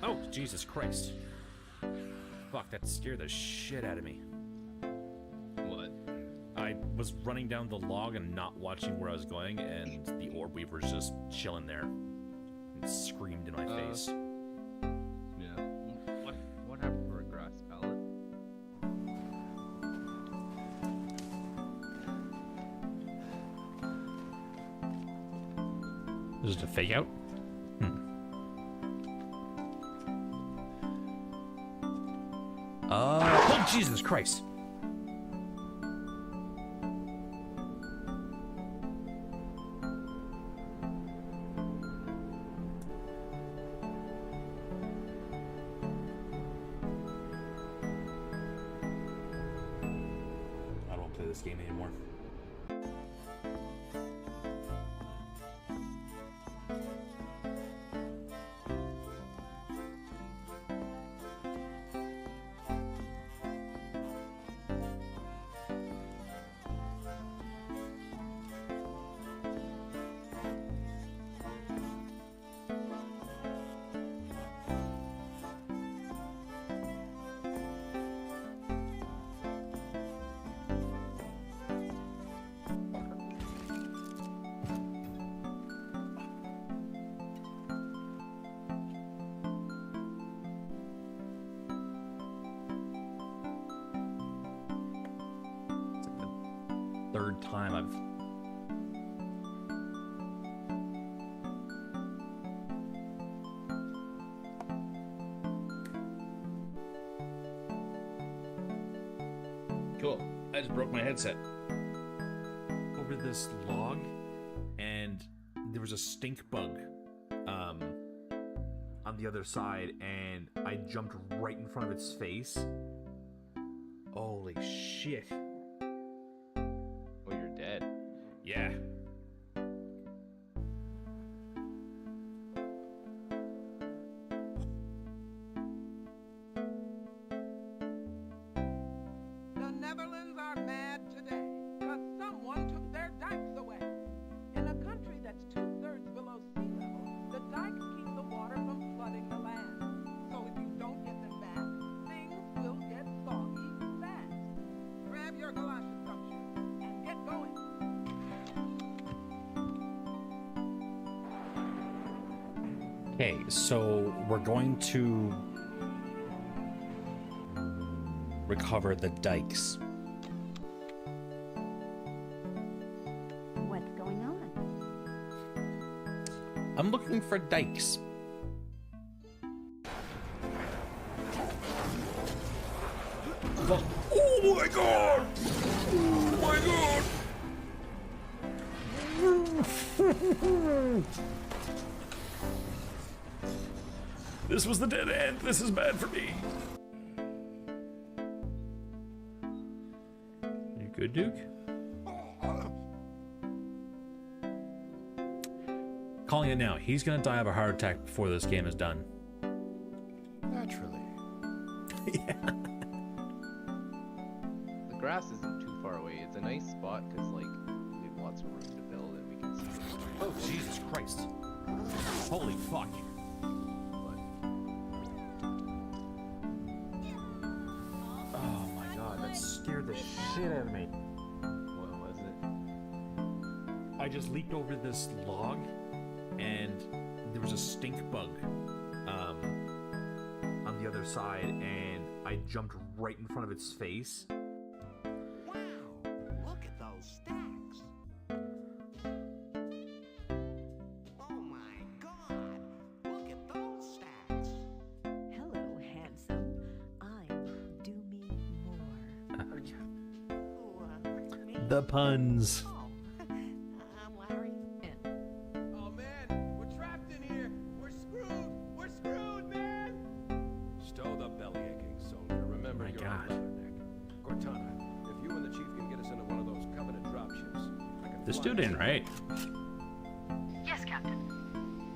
Oh, Jesus Christ. Fuck, that scared the shit out of me. What? I was running down the log and not watching where I was going, and the orb weaver's just chilling there and screamed in my face. Yeah. What happened for a grass pallet? Is it a fake out? Oh, Jesus Christ. game anymore. Third time I've Cool. I just broke my headset. over this log, and there was a stink bug on the other side, and I jumped right in front of its face. Holy shit. Oh, you're dead. Yeah. The Netherlands are mad today because someone took their dikes away. In a country that's 2/3 below sea level, the dikes keep the water from flooding the land. So if you don't get them back, things will get soggy fast. Grab your galoshes, don't you, and get going. Okay, so we're going to recover the dikes. What's going on? I'm looking for dikes. Oh my god! Oh my god! This was the dead end. This is bad for me. You good, Duke? Calling it now. He's gonna die of a heart attack before this game is done. Naturally. Yeah. The grass isn't too far away. It's a nice spot because, like, we have lots of room to build and we can see. Oh, Jesus Christ. Holy fuck. Oh my god, that scared the shit out of me. What was it? I just leaped over this log, and there was a stink bug on the other side, and I jumped right in front of its face. Wow, look at those stacks. Oh my god, look at those stacks. Hello, handsome. I'm Doomy Moore. The puns. I'm Larry. Oh man, we're trapped in here. We're screwed. We're screwed, man. Stow the bellyaching, soldier. Remember My your God. leatherneck. Cortana, if you and the chief can get us into one of those Covenant dropships, I can This fly dude in, us- right? Yes, Captain.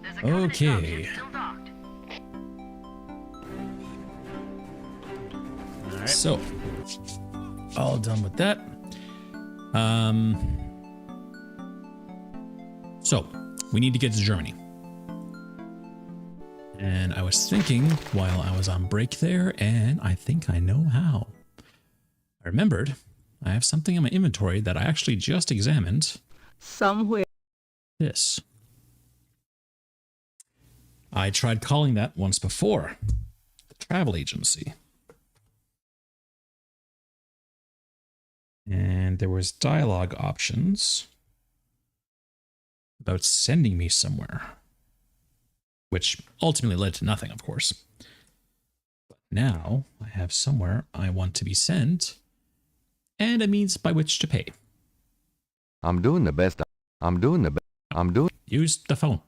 There's a Okay. still docked. Alright. So, all done with that. So, we need to get to Germany. And I was thinking while I was on break there, and I think I know how. I remembered I have something in my inventory that I actually just examined. Somewhere. This. I tried calling that once before. The travel agency. And there was dialogue options about sending me somewhere, which ultimately led to nothing, of course. But now I have somewhere I want to be sent and a means by which to pay. I'm doing the best. Use the phone.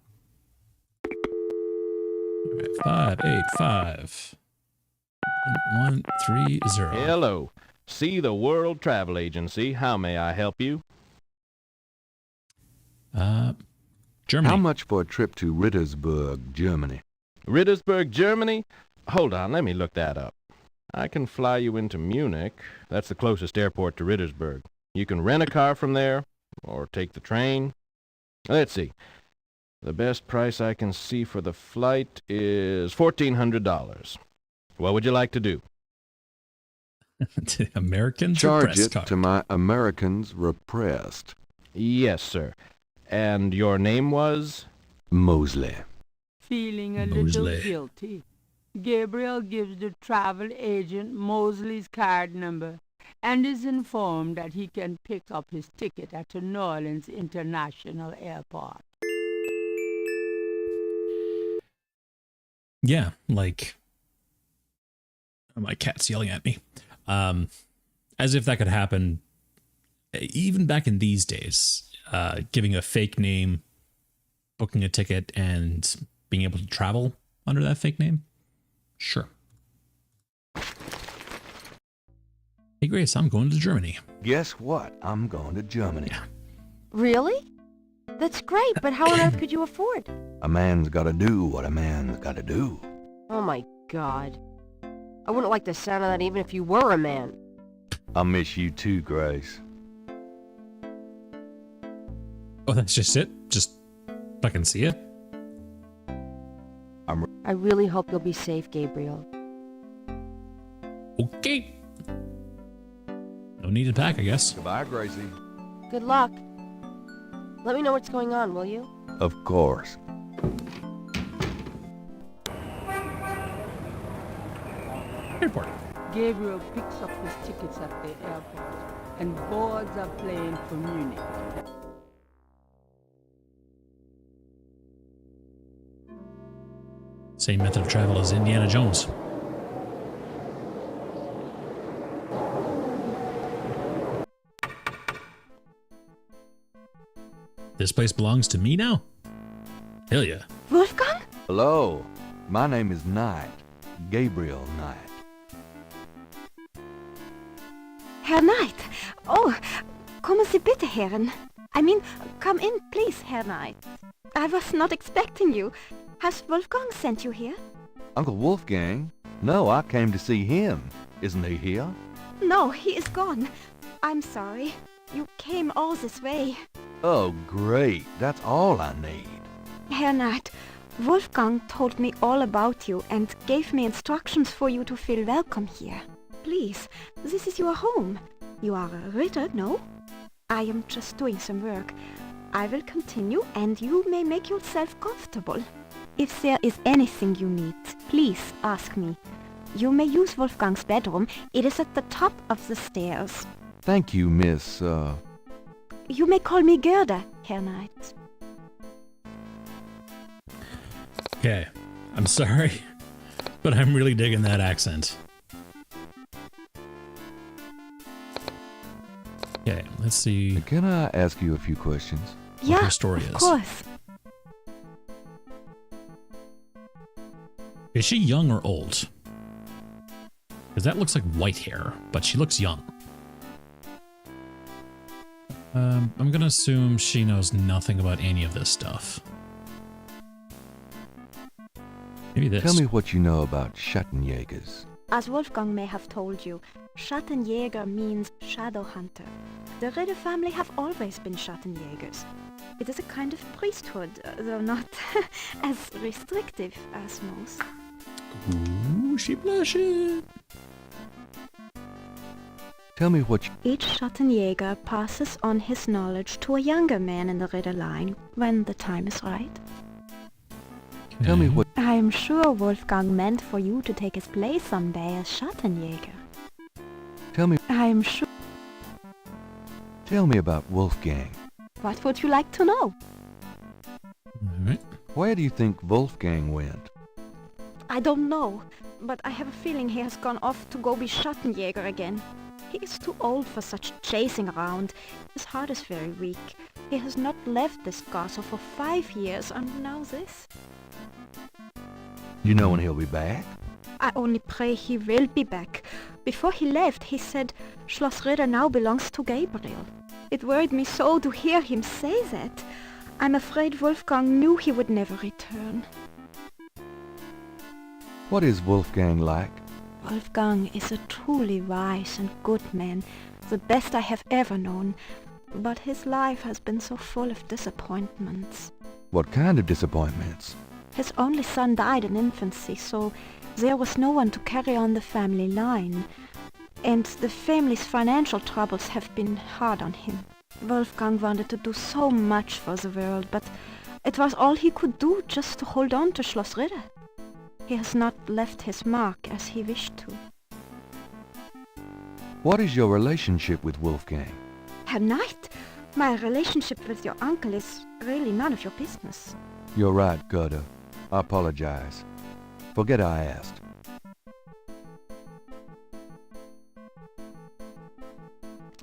585 1130. Hello. See the World Travel Agency. How may I help you? Germany. How much for a trip to Rittersburg, Germany? Rittersburg, Germany? Hold on, let me look that up. I can fly you into Munich. That's the closest airport to Rittersburg. You can rent a car from there, or take the train. Let's see. The best price I can see for the flight is $1,400. What would you like to do? To Americans Charge repressed it card. to my Americans repressed. Yes, sir. And your name was? Mosley. Feeling a Mosley. little guilty, Gabriel gives the travel agent Mosley's card number and is informed that he can pick up his ticket at the New Orleans International Airport. Yeah, like... My cat's yelling at me. As if that could happen even back in these days. Giving a fake name, booking a ticket, and being able to travel under that fake name? Sure. Hey Grace, I'm going to Germany. Guess what? I'm going to Germany. Yeah. Really? That's great, but how on earth could you afford? A man's gotta do what a man's gotta do. Oh my God. I wouldn't like the sound of that even if you were a man. I miss you too, Grace. Oh, that's just it? Just fucking see it? I really hope you'll be safe, Gabriel. Okay. No need to pack, I guess. Goodbye, Gracie. Good luck. Let me know what's going on, will you? Of course. Airport. Gabriel picks up his tickets at the airport and boards a plane for Munich. Same method of travel as Indiana Jones. This place belongs to me now? Hell yeah. Wolfgang? Hello. My name is Knight. Gabriel Knight. Herr Knight. Oh, kommen Sie bitte, Herren. I mean, come in, please, Herr Knight. I was not expecting you. Has Wolfgang sent you here? Uncle Wolfgang? No, I came to see him. Isn't he here? No, he is gone. I'm sorry. You came all this way. Oh, great. That's all I need. Herr Knight, Wolfgang told me all about you and gave me instructions for you to feel welcome here. Please, this is your home. You are a Ritter, no? I am just doing some work. I will continue and you may make yourself comfortable. If there is anything you need, please ask me. You may use Wolfgang's bedroom. It is at the top of the stairs. Thank you, Miss, You may call me Gerda, Herr Knight. Okay, I'm sorry, but I'm really digging that accent. Okay, let's see Can I ask you a few questions? what her story of is. course. Is she young or old? Because that looks like white hair, but she looks young. I'm gonna assume she knows nothing about any of this stuff. Maybe this. Tell me what you know about Schattenjägers. As Wolfgang may have told you, Schattenjäger means shadow hunter. The Ritter family have always been Schattenjägers. It is a kind of priesthood, though not as restrictive as most. Ooh, she blushes. Tell me what you... Each Schattenjäger passes on his knowledge to a younger man in the Ritter line when the time is right. Tell me what... I am sure Wolfgang meant for you to take his place someday as Schattenjäger. Tell me... I am sure... Tell me about Wolfgang. What would you like to know? Alright. Where do you think Wolfgang went? I don't know, but I have a feeling he has gone off to go be Schattenjäger again. He is too old for such chasing around. His heart is very weak. He has not left this castle for 5 years, and now this. You know when he'll be back? I only pray he will be back. Before he left, he said Schloss Ritter now belongs to Gabriel. It worried me so to hear him say that. I'm afraid Wolfgang knew he would never return. What is Wolfgang like? Wolfgang is a truly wise and good man, the best I have ever known. But his life has been so full of disappointments. What kind of disappointments? His only son died in infancy, so there was no one to carry on the family line. And the family's financial troubles have been hard on him. Wolfgang wanted to do so much for the world, but it was all he could do just to hold on to Schloss Ritter. He has not left his mark as he wished to. What is your relationship with Wolfgang? Herr Knight, my relationship with your uncle is really none of your business. You're right, Gerda. I apologize. Forget I asked.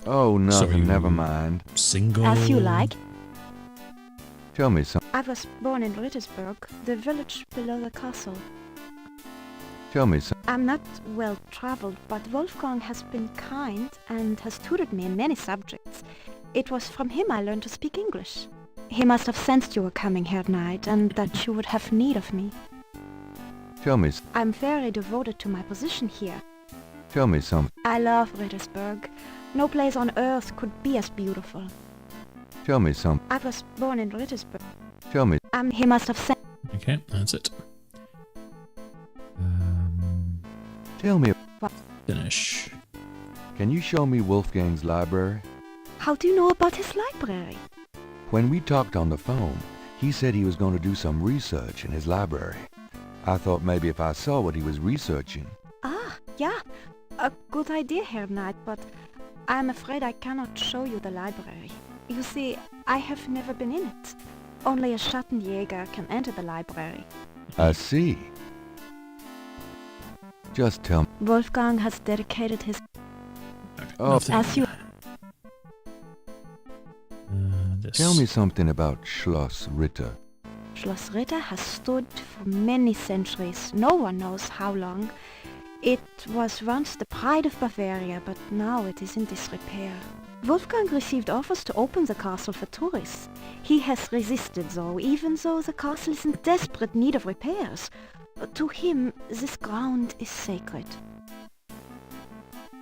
Oh, nothing, never mind. Single? As you like. Tell me something. I was born in Rittersburg, the village below the castle. Tell me something. I'm not well traveled, but Wolfgang has been kind and has tutored me in many subjects. It was from him I learned to speak English. He must have sensed you were coming, Herr Knight, and that you would have need of me. Tell me. I'm very devoted to my position here. Tell me something. I love Rittersburg. No place on earth could be as beautiful. Tell me something. I was born in Rittersburg. Tell me. He must have sent... Okay, that's it. Tell me. Finish. Can you show me Wolfgang's library? How do you know about his library? When we talked on the phone, he said he was going to do some research in his library. I thought maybe if I saw what he was researching. Ah, yeah. A good idea, Herr Knight, but I'm afraid I cannot show you the library. You see, I have never been in it. Only a Schattenjäger can enter the library. I see. Just tell me. Wolfgang has dedicated his... Oh, as you... Tell me something about Schloss Ritter. Schloss Ritter has stood for many centuries, no one knows how long. It was once the pride of Bavaria, but now it is in disrepair. Wolfgang received offers to open the castle for tourists. He has resisted though, even though the castle is in desperate need of repairs. To him, this ground is sacred.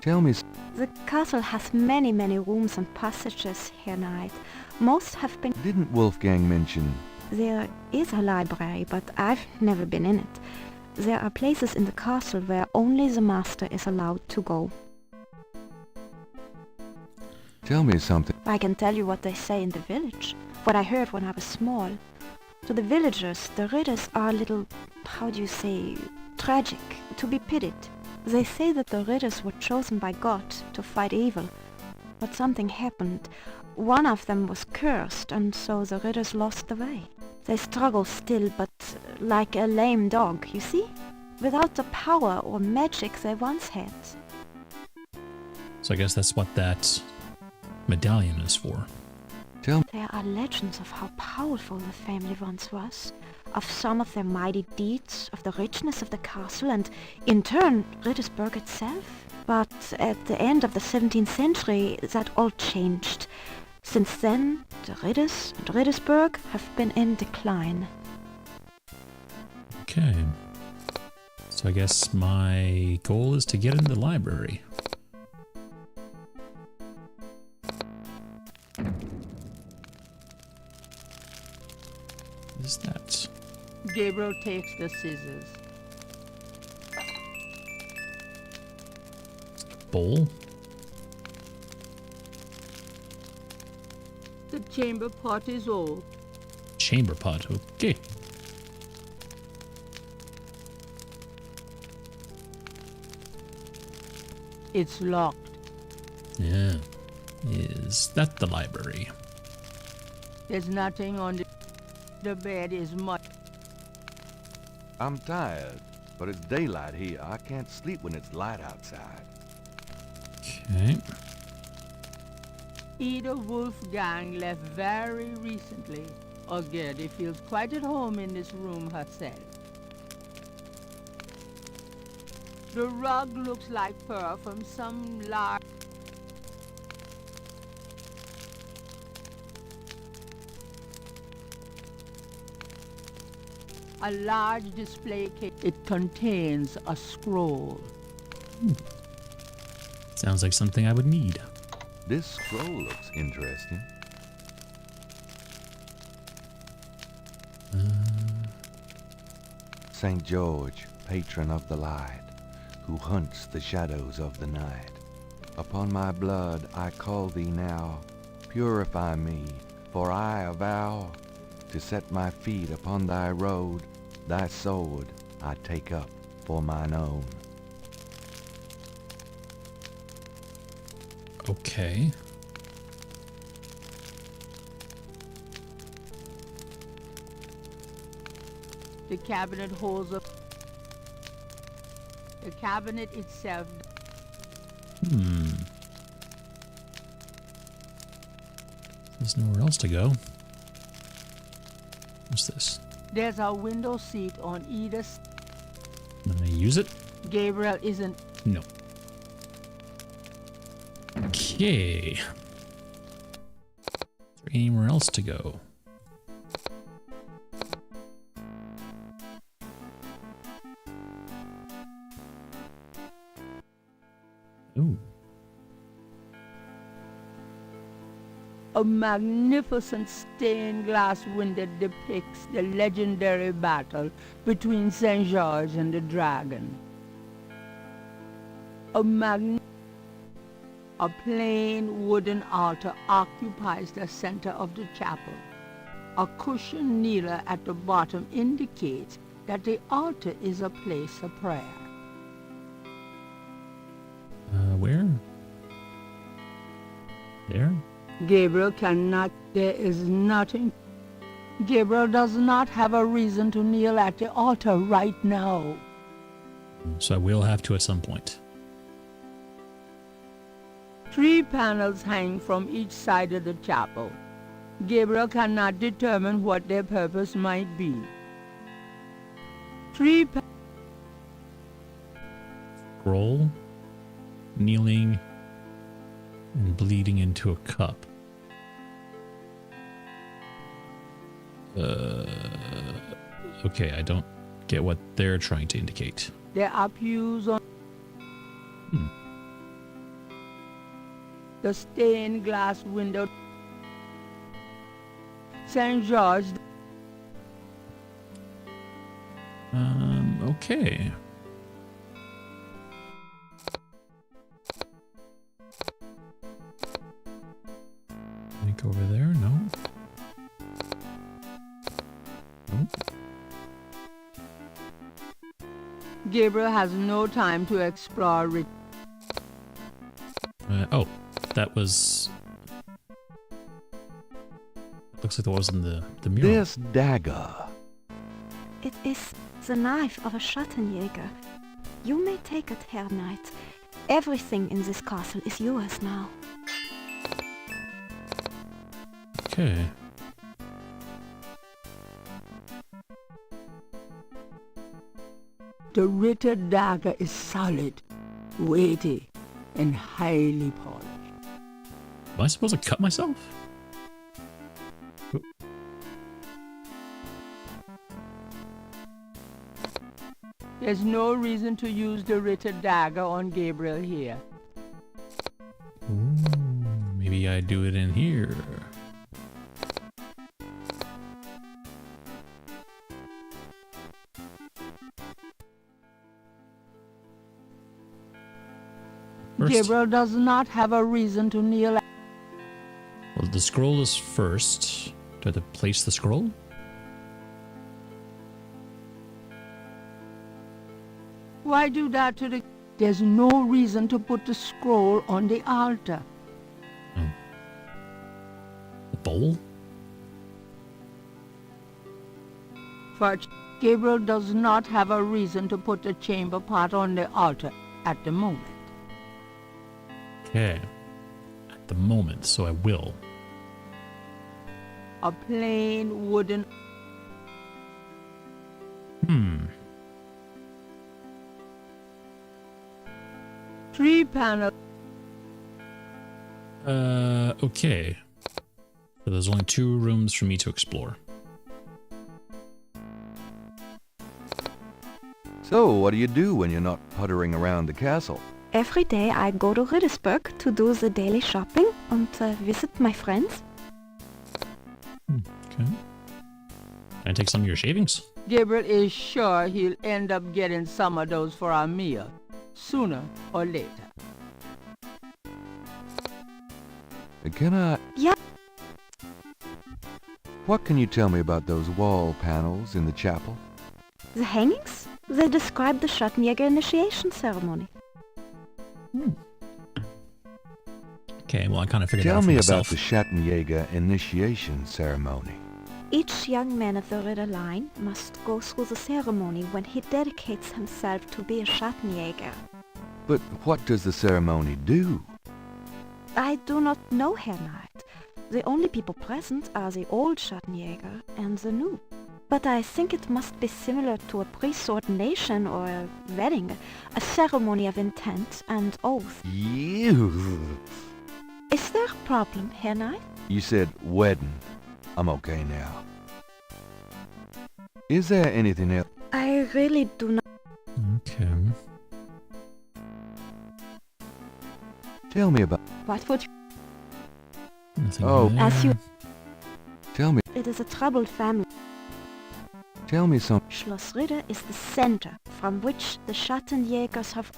Tell me. The castle has many rooms and passages, Herr Knight. Most have been... Didn't Wolfgang mention... There is a library, but I've never been in it. There are places in the castle where only the master is allowed to go. Tell me something. I can tell you what they say in the village, what I heard when I was small. To the villagers, the Ritters are a little, how do you say, tragic, to be pitied. They say that the Ritters were chosen by God to fight evil, but something happened. One of them was cursed, and so the Ritters lost the way. They struggle still, but like a lame dog, you see? Without the power or magic they once had. So I guess that's what that medallion is for. There are legends of how powerful the family once was, of some of their mighty deeds, of the richness of the castle, and in turn, Rittersburg itself. But at the end of the 17th century, that all changed. Since then, the Ritters and Rittersburg have been in decline. Okay. So I guess my goal is to get in the library. What is that? Gabriel takes the scissors. Bowl? The chamber pot is old. Chamber pot, okay. It's locked. Yeah. Is that the library? There's nothing on the bed is much. I'm tired, but it's daylight here. I can't sleep when it's light outside. Okay. Ida Wolfgang left very recently. Gertie feels quite at home in this room herself. The rug looks like fur from some large... A large display case. It contains a scroll. Sounds like something I would need. This scroll looks interesting. St. George, patron of the light, who hunts the shadows of the night. Upon my blood I call thee now, purify me, for I avow to set my feet upon thy road, thy sword I take up for mine own. Okay. The cabinet holds a... The cabinet itself... There's nowhere else to go. What's this? There's a window seat on either... Can I use it? Gabriel isn't... No. Okay. Is there anywhere else to go? Ooh. A magnificent stained glass window depicts the legendary battle between St. George and the dragon. A plain wooden altar occupies the center of the chapel. A cushioned kneeler at the bottom indicates that the altar is a place of prayer. Where? There? Gabriel cannot, there is nothing. Gabriel does not have a reason to kneel at the altar right now. So I will have to at some point. 3 panels hang from each side of the chapel. Gabriel cannot determine what their purpose might be. 3 Scroll, kneeling, and bleeding into a cup. Okay, I don't get what they're trying to indicate. There are pews on the stained glass window. St. George. Okay. Think over there? No. Nope. Gabriel has no time to explore it. Oh, that was... Looks like that was in the mural. This dagger. It is the knife of a Schattenjäger. You may take it, Herr Knight. Everything in this castle is yours now. Okay. The Ritter dagger is solid, weighty, and highly polished. Am I supposed to cut myself? There's no reason to use the Ritter dagger on Gabriel here. Ooh, maybe I do it in here. First. Gabriel does not have a reason to kneel. Well, the scroll is first. Do I have to place the scroll? Why do that to the... There's no reason to put the scroll on the altar. Oh. The bowl? For Gabriel does not have a reason to put the chamber pot on the altar at the moment. Okay. At the moment, so I will. A plain wooden... panel... Okay. So there's only 2 rooms for me to explore. So, what do you do when you're not puttering around the castle? Every day I go to Riddersburg to do the daily shopping and visit my friends. Okay. Can I take some of your shavings? Gabriel is sure he'll end up getting some of those for our meal, sooner or later. Can I... Yeah. What can you tell me about those wall panels in the chapel? The hangings? They describe the Schattenjäger initiation ceremony. Okay, well I kind of figured Tell out for me myself. about the Schattenjäger initiation ceremony. Each young man of the Ritter line must go through the ceremony when he dedicates himself to be a Schattenjäger. But what does the ceremony do? I do not know, Herr Knight. The only people present are the old Schattenjäger and the new. But I think it must be similar to a priest's ordination or a wedding, a ceremony of intent and oath. You. Is there a problem, Herr Knight? You said wedding. I'm okay now. Is there anything else? I really do not... Okay. Tell me about... What would you... Nothing Oh. there. As you... Tell me... It is a troubled family. Tell me some... Schloss Ritter is the center from which the Schattenjägers have...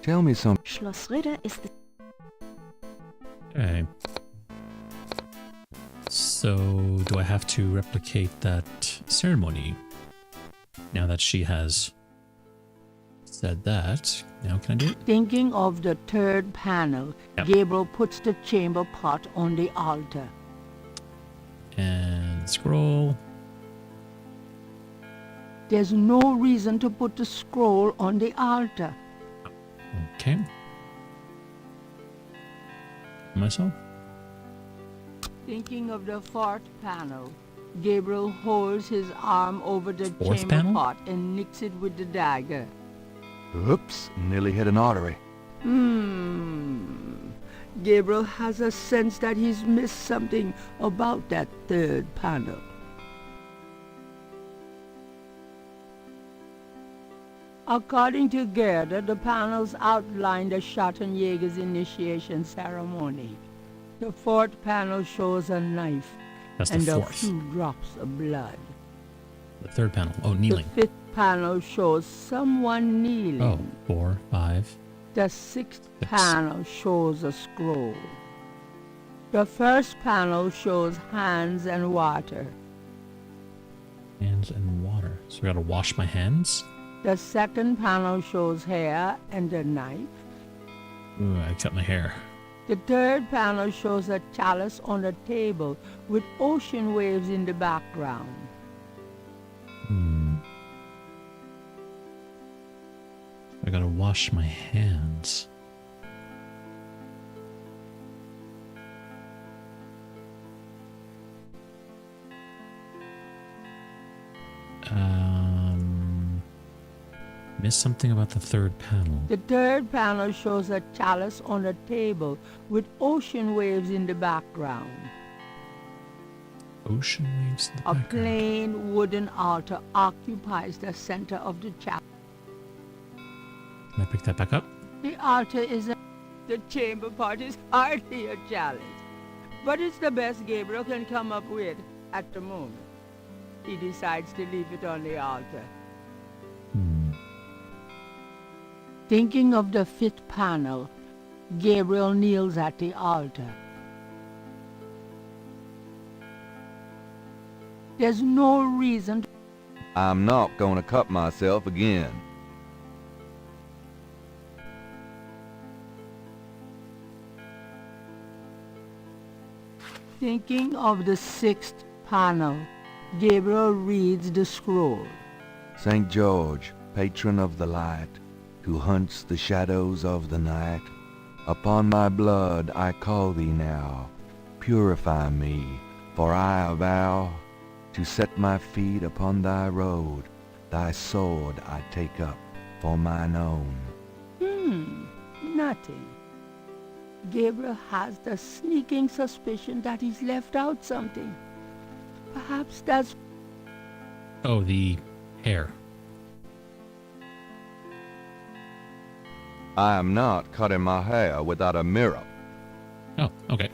Tell me some... Schloss Ritter is the... Okay. So, do I have to replicate that ceremony? Now that she has said that, now can I do it? Thinking of the 3rd panel, Yep. Gabriel puts the chamber pot on the altar. And scroll. There's no reason to put the scroll on the altar. Okay. Myself? Thinking of the 4th panel, Gabriel holds his arm over the 4th chamber panel? pot and nicks it with the dagger. Oops, nearly hit an artery. Gabriel has a sense that he's missed something about that 3rd panel. According to Gerda, the panels outline the Schattenjäger's initiation ceremony. The 4th panel shows a knife That's the and a 4th. few drops of blood. The 3rd panel. Oh, kneeling. The 5th panel shows someone kneeling. Oh, 4, 5. The 6th panel shows a scroll. The 1st panel shows hands and water. Hands and water. So I gotta wash my hands? The 2nd panel shows hair and a knife. Ooh, I cut my hair. The 3rd panel shows a chalice on a table with ocean waves in the background. I gotta wash my hands. Missed something about the 3rd panel. The 3rd panel shows a chalice on a table with ocean waves in the background. Ocean waves in the A background. plain wooden altar occupies the center of the chapel. Can I pick that back up? The altar is the chamber pot is hardly a challenge, but it's the best Gabriel can come up with at the moment. He decides to leave it on the altar. Thinking of the 5th panel, Gabriel kneels at the altar. There's no reason to... I'm not gonna cut myself again. Thinking of the 6th panel, Gabriel reads the scroll. St. George, patron of the light, who hunts the shadows of the night, upon my blood I call thee now. Purify me, for I avow to set my feet upon thy road. Thy sword I take up for mine own. nothing. Gabriel has the sneaking suspicion that he's left out something. Perhaps that's... Oh, the hair. I am not cutting my hair without a mirror. Oh, okay.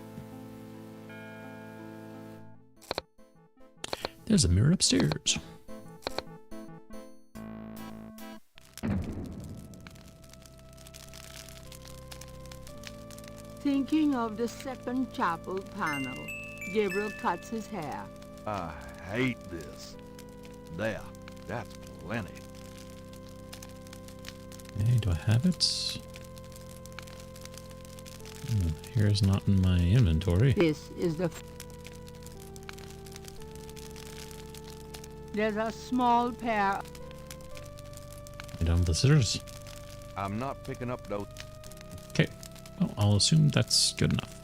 There's a mirror upstairs. Thinking of the second chapel panel, Gabriel cuts his hair. I hate this. There, that's plenty. Okay, do I have it? Hair's not in my inventory. This is the... There's a small pair... I don't have the scissors. I'm not picking up those. Okay. Well, I'll assume that's good enough.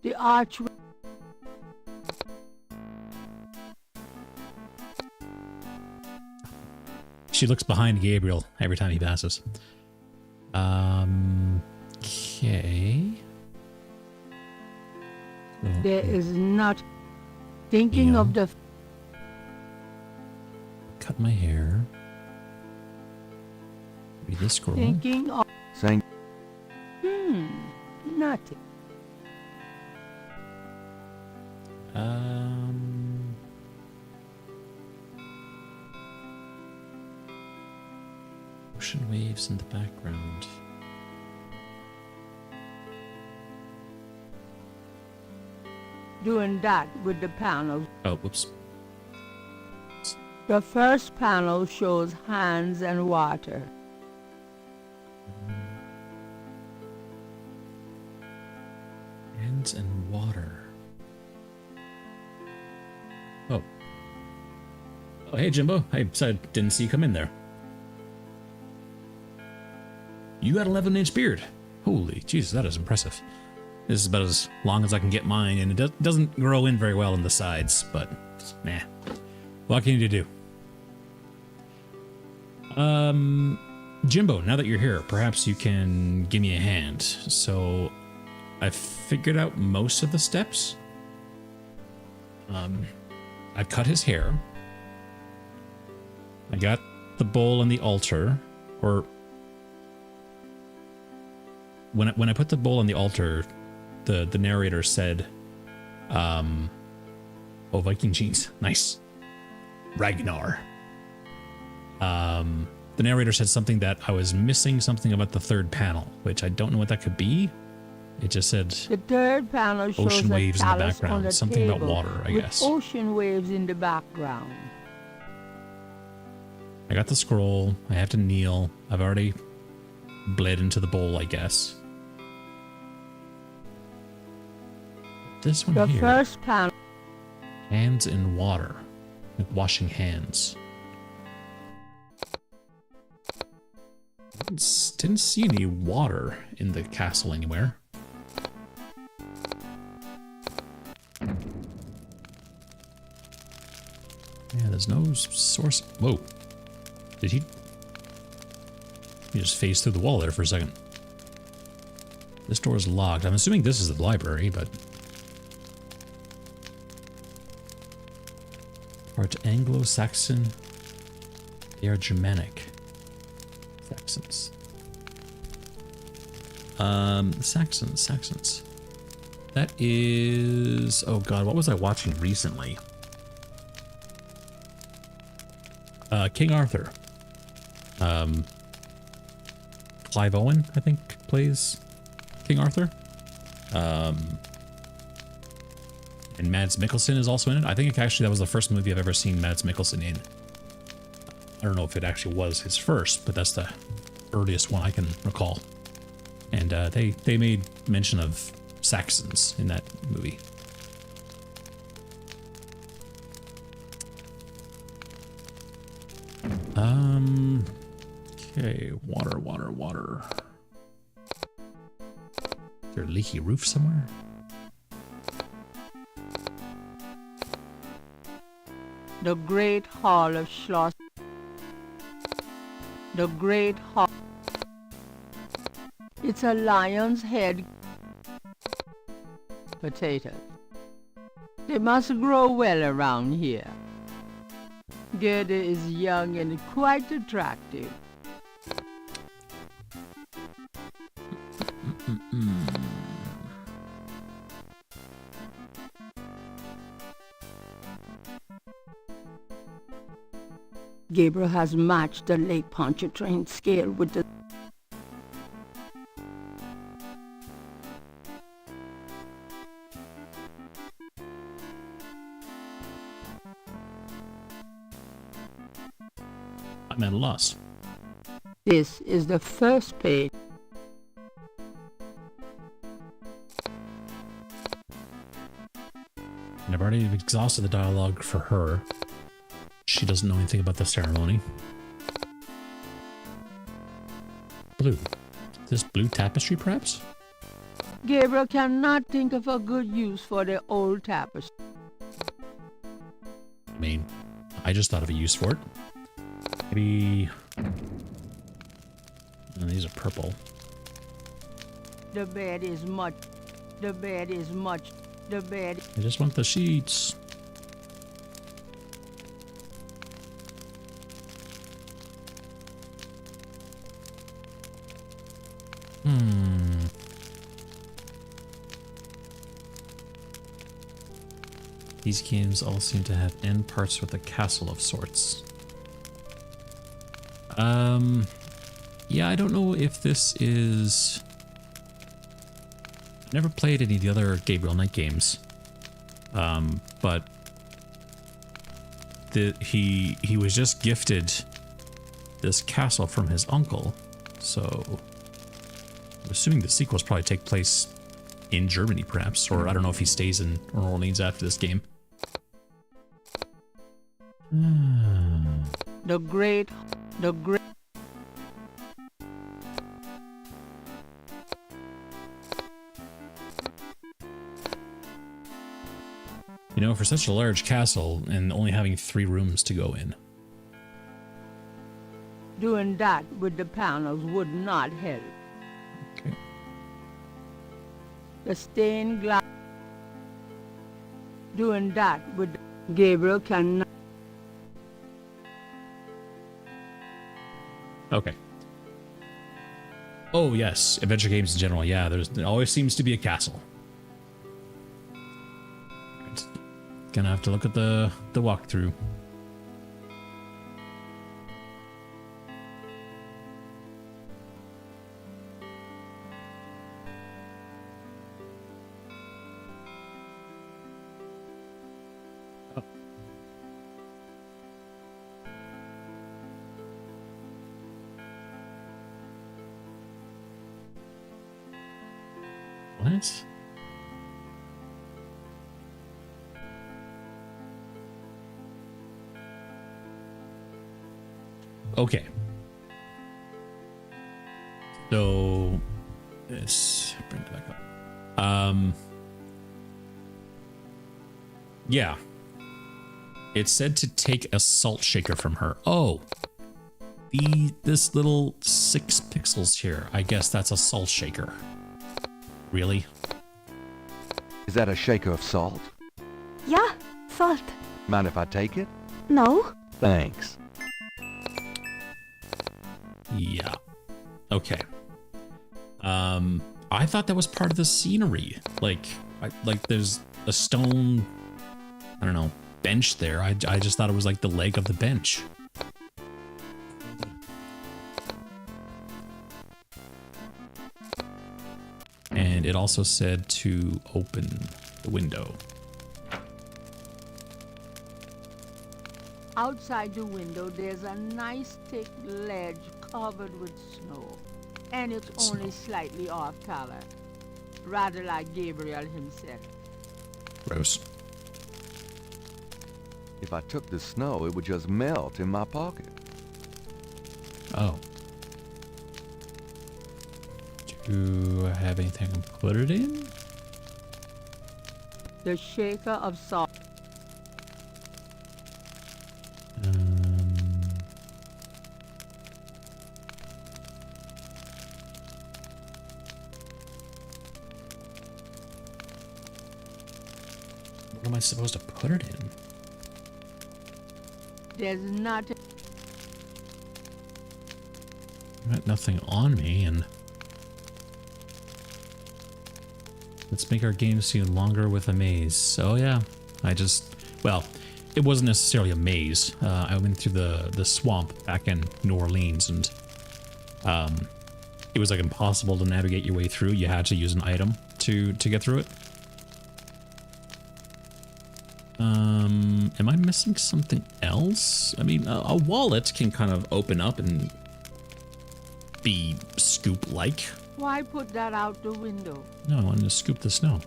The archway... She looks behind Gabriel every time he passes. Okay. There is not... Thinking of the... Cut my hair. Read the scroll. Thinking of... Saying... Nothing. Ocean waves in the background. Doing that with the panels. Oh, whoops. The first panel shows hands and water. Hands and water. Oh. Oh, hey, Jimbo. I didn't see you come in there. You got an 11-inch beard. Holy Jesus, that is impressive. This is about as long as I can get mine, and it doesn't grow in very well in the sides, but nah. What can you do? Jimbo, now that you're here, perhaps you can give me a hand. So, I figured out most of the steps. I cut his hair. I got the bowl and the altar, or when I put the bowl on the altar, the narrator said, oh, Viking jeans, nice. Ragnar. The narrator said something that I was missing something about the third panel, which I don't know what that could be. It just said the third panel shows ocean waves in the background. The something about water, I guess. Ocean waves in the background. I got the scroll. I have to kneel. I've already bled into the bowl, I guess. This one the here. The first panel. Hands in water. Like washing hands. Didn't see any water in the castle anywhere. Yeah, there's no source. Whoa. Did he just phased through the wall there for a second. This door is locked. I'm assuming this is the library, but... Part Anglo-Saxon. They are Germanic. Saxons. Saxons. That is... Oh god, what was I watching recently? King Arthur. Clive Owen, I think, plays King Arthur. And Mads Mikkelsen is also in it. I think actually that was the first movie I've ever seen Mads Mikkelsen in. I don't know if it actually was his first, but that's the earliest one I can recall. And they made mention of Saxons in that movie. Okay, water. Is there a leaky roof somewhere? The Great Hall of Schloss. The Great Hall. It's a lion's head. Potatoes. They must grow well around here. Gerda is young and quite attractive. Gabriel has matched the Lake Pontchartrain scale with the... I'm at a loss. This is the first page. And I've already exhausted the dialogue for her. She doesn't know anything about the ceremony. Blue. This blue tapestry, perhaps? Gabriel cannot think of a good use for the old tapestry. I mean, I just thought of a use for it. Maybe... Oh, these are purple. The bed is much. The bed is much. The bed... I just want the sheets. These games all seem to have end parts with a castle of sorts. Yeah, I don't know if this is... I've never played any of the other Gabriel Knight games. But he was just gifted this castle from his uncle, so I'm assuming the sequels probably take place in Germany, perhaps, or I don't know if he stays in New Orleans after this game. The great... You know, for such a large castle and only having 3 rooms to go in. Doing that with the panels would not help. Okay. The stained glass... Doing that with... Gabriel cannot... Okay. Oh, yes. Adventure games in general. Yeah, there always seems to be a castle. Right. Gonna have to look at the walkthrough. What? Okay. So let's bring it back up. Yeah. It said to take a salt shaker from her. Oh. This little 6 pixels here. I guess that's a salt shaker. Really? Is that a shaker of salt? Yeah, salt. Mind if I take it? No. Thanks. Yeah. Okay. I thought that was part of the scenery. Like there's a stone, I don't know, bench there. I just thought it was like the leg of the bench. And it also said to open the window. Outside the window, there's a nice thick ledge covered with snow. And it's only slightly off color. Rather like Gabriel himself. Gross. If I took the snow, it would just melt in my pocket. Oh. Do I have anything to put it in? The shaker of salt. What am I supposed to put it in? There's not... Got nothing on me, and let's make our game seem longer with a maze. Oh yeah, well, it wasn't necessarily a maze. I went through the swamp back in New Orleans, and it was like impossible to navigate your way through. You had to use an item to get through it. Am I missing something else? I mean, a wallet can kind of open up and be scoop-like. Why put that out the window? No, I wanted to scoop the snow.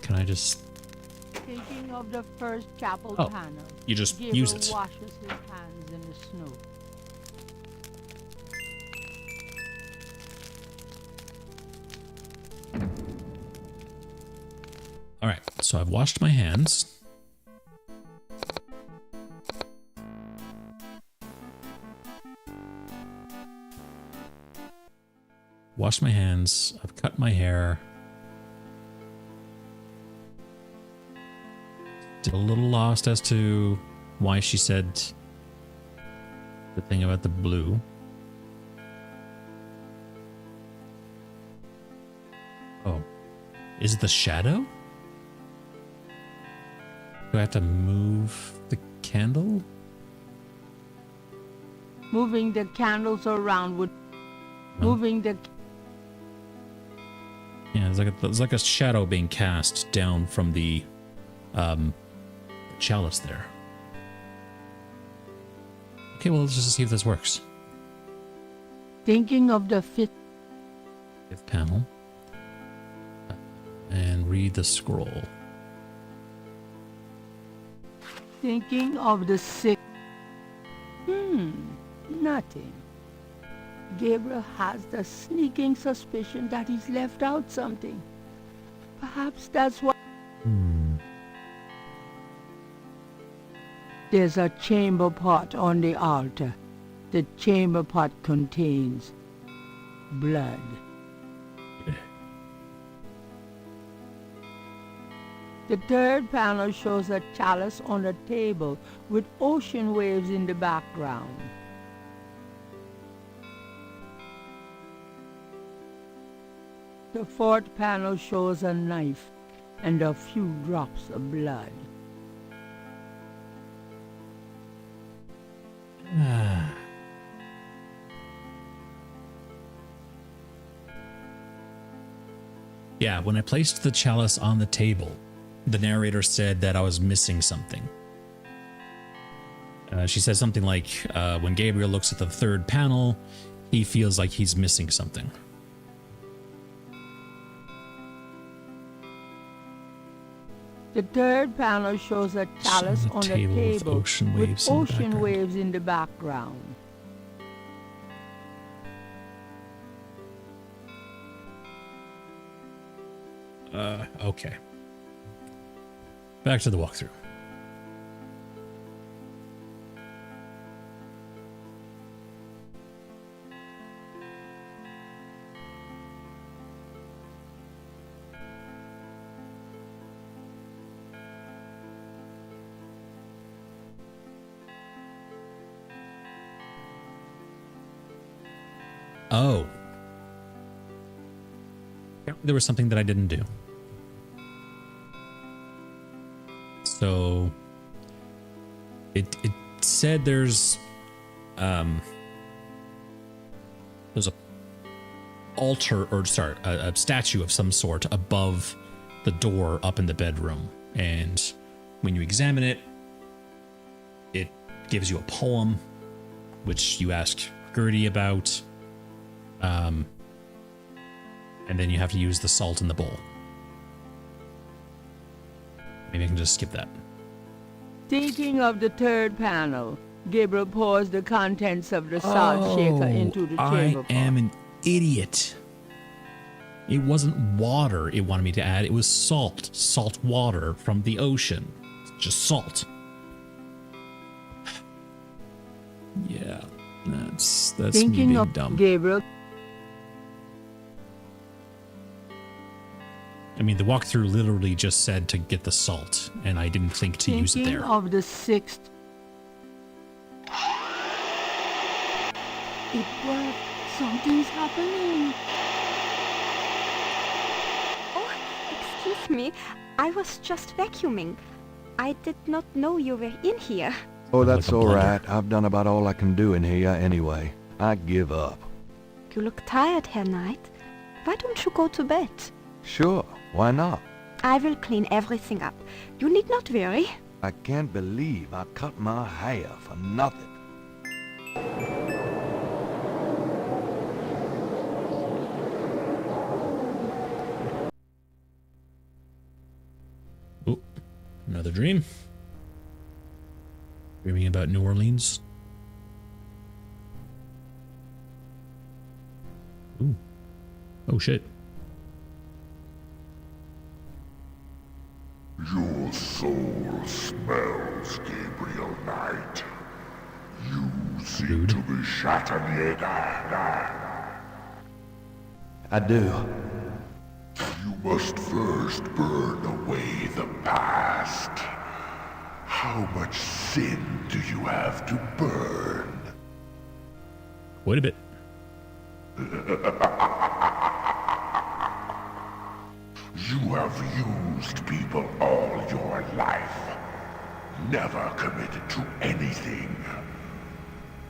Can I just... Thinking of the first chapel Oh, panel. you just Gabriel use it. washes his hands in the snow. Alright, so I've washed my hands. Washed my hands, I've cut my hair. Still a little lost as to why she said the thing about the blue. Oh, is it the shadow? Do I have to move the candle? Moving the candles around would... Moving the... Yeah, there's like a shadow being cast down from the chalice there. Okay, well, let's just see if this works. Thinking of the fifth Panel. And read the scroll. Thinking of the sixth... Nothing. Gabriel has the sneaking suspicion that he's left out something. Perhaps that's why... There's a chamber pot on the altar. The chamber pot contains blood. The third panel shows a chalice on a table with ocean waves in the background. The fourth panel shows a knife and a few drops of blood. Yeah, when I placed the chalice on the table, the narrator said that I was missing something. She said something like, when Gabriel looks at the third panel, he feels like he's missing something. The third panel shows a chalice on a table with ocean waves in the background. Okay. Back to the walkthrough. Oh. There was something that I didn't do. So it said there's a altar, or sorry, a statue of some sort above the door up in the bedroom, and when you examine it, it gives you a poem which you ask Gertie about, and then you have to use the salt in the bowl. Maybe I can just skip that. Thinking of the third panel, Gabriel pours the contents of the salt shaker into the chamber pot. I am an idiot. It wasn't water it wanted me to add. It was salt. Salt water from the ocean. Just salt. Yeah, that's Thinking me being of dumb. Gabriel. mean, the walkthrough literally just said to get the salt, and I didn't think to use it Thinking there. of the 6th. It worked. Something's happening. Oh, excuse me. I was just vacuuming. I did not know you were in here. Oh, that's Like a all blender. right. I've done about all I can do in here anyway. I give up. You look tired, Herr Knight. Why don't you go to bed? Sure, why not? I will clean everything up. You need not worry. I can't believe I cut my hair for nothing. Oh, another dream. Dreaming about New Orleans. Ooh. Oh shit. Your soul smells, Gabriel Knight. You seem to be Schattenjäger. I do. You must first burn away the past. How much sin do you have to burn? Quite a bit. You have used people all your life. Never committed to anything.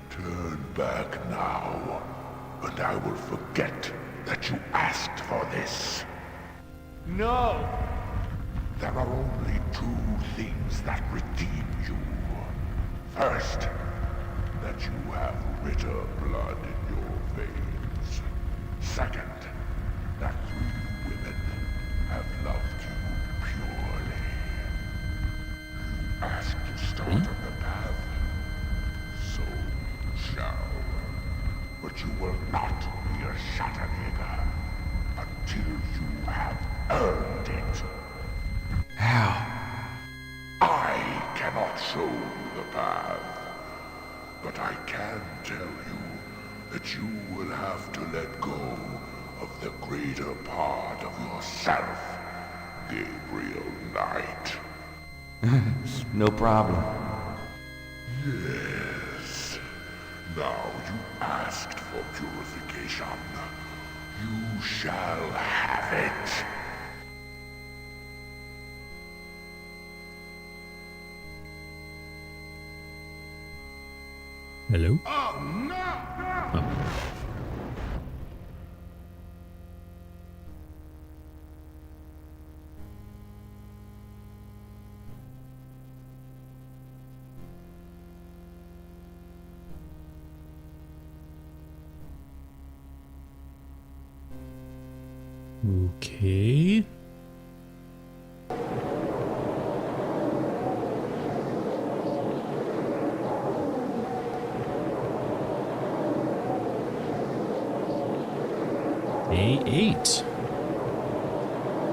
Turn back now, and I will forget that you asked for this. No! There are only two things that redeem you. First, that you have Ritter blood in your veins. Second, that 3 women have loved you purely. You asked to start on the path, so you shall. But you will not be a Schattenjäger until you have earned it. How? I cannot show you the path, but I can tell you that you will have to let go of the greater part of yourself, Gabriel Knight. No problem. Yes. Now you asked for purification. You shall have it. Hello? Oh, no! Oh. Okay. Day 8.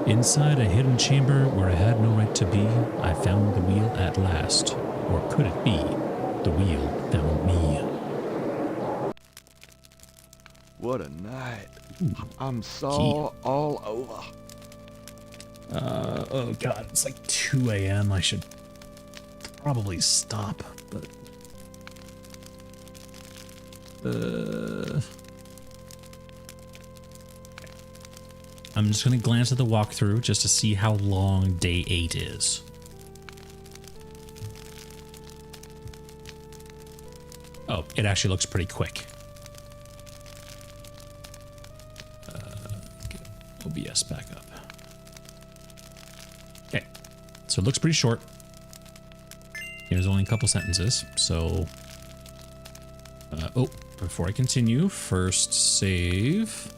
Inside a hidden chamber where I had no right to be, I found the wheel at last. Or could it be? The wheel found me. What a night. I'm sore all over. Oh god, it's like 2 a.m. I should probably stop, but... I'm just gonna glance at the walkthrough just to see how long day 8 is. Oh, it actually looks pretty quick. Get OBS back up. Okay, so it looks pretty short. There's only a couple sentences, so... oh, before I continue, first save...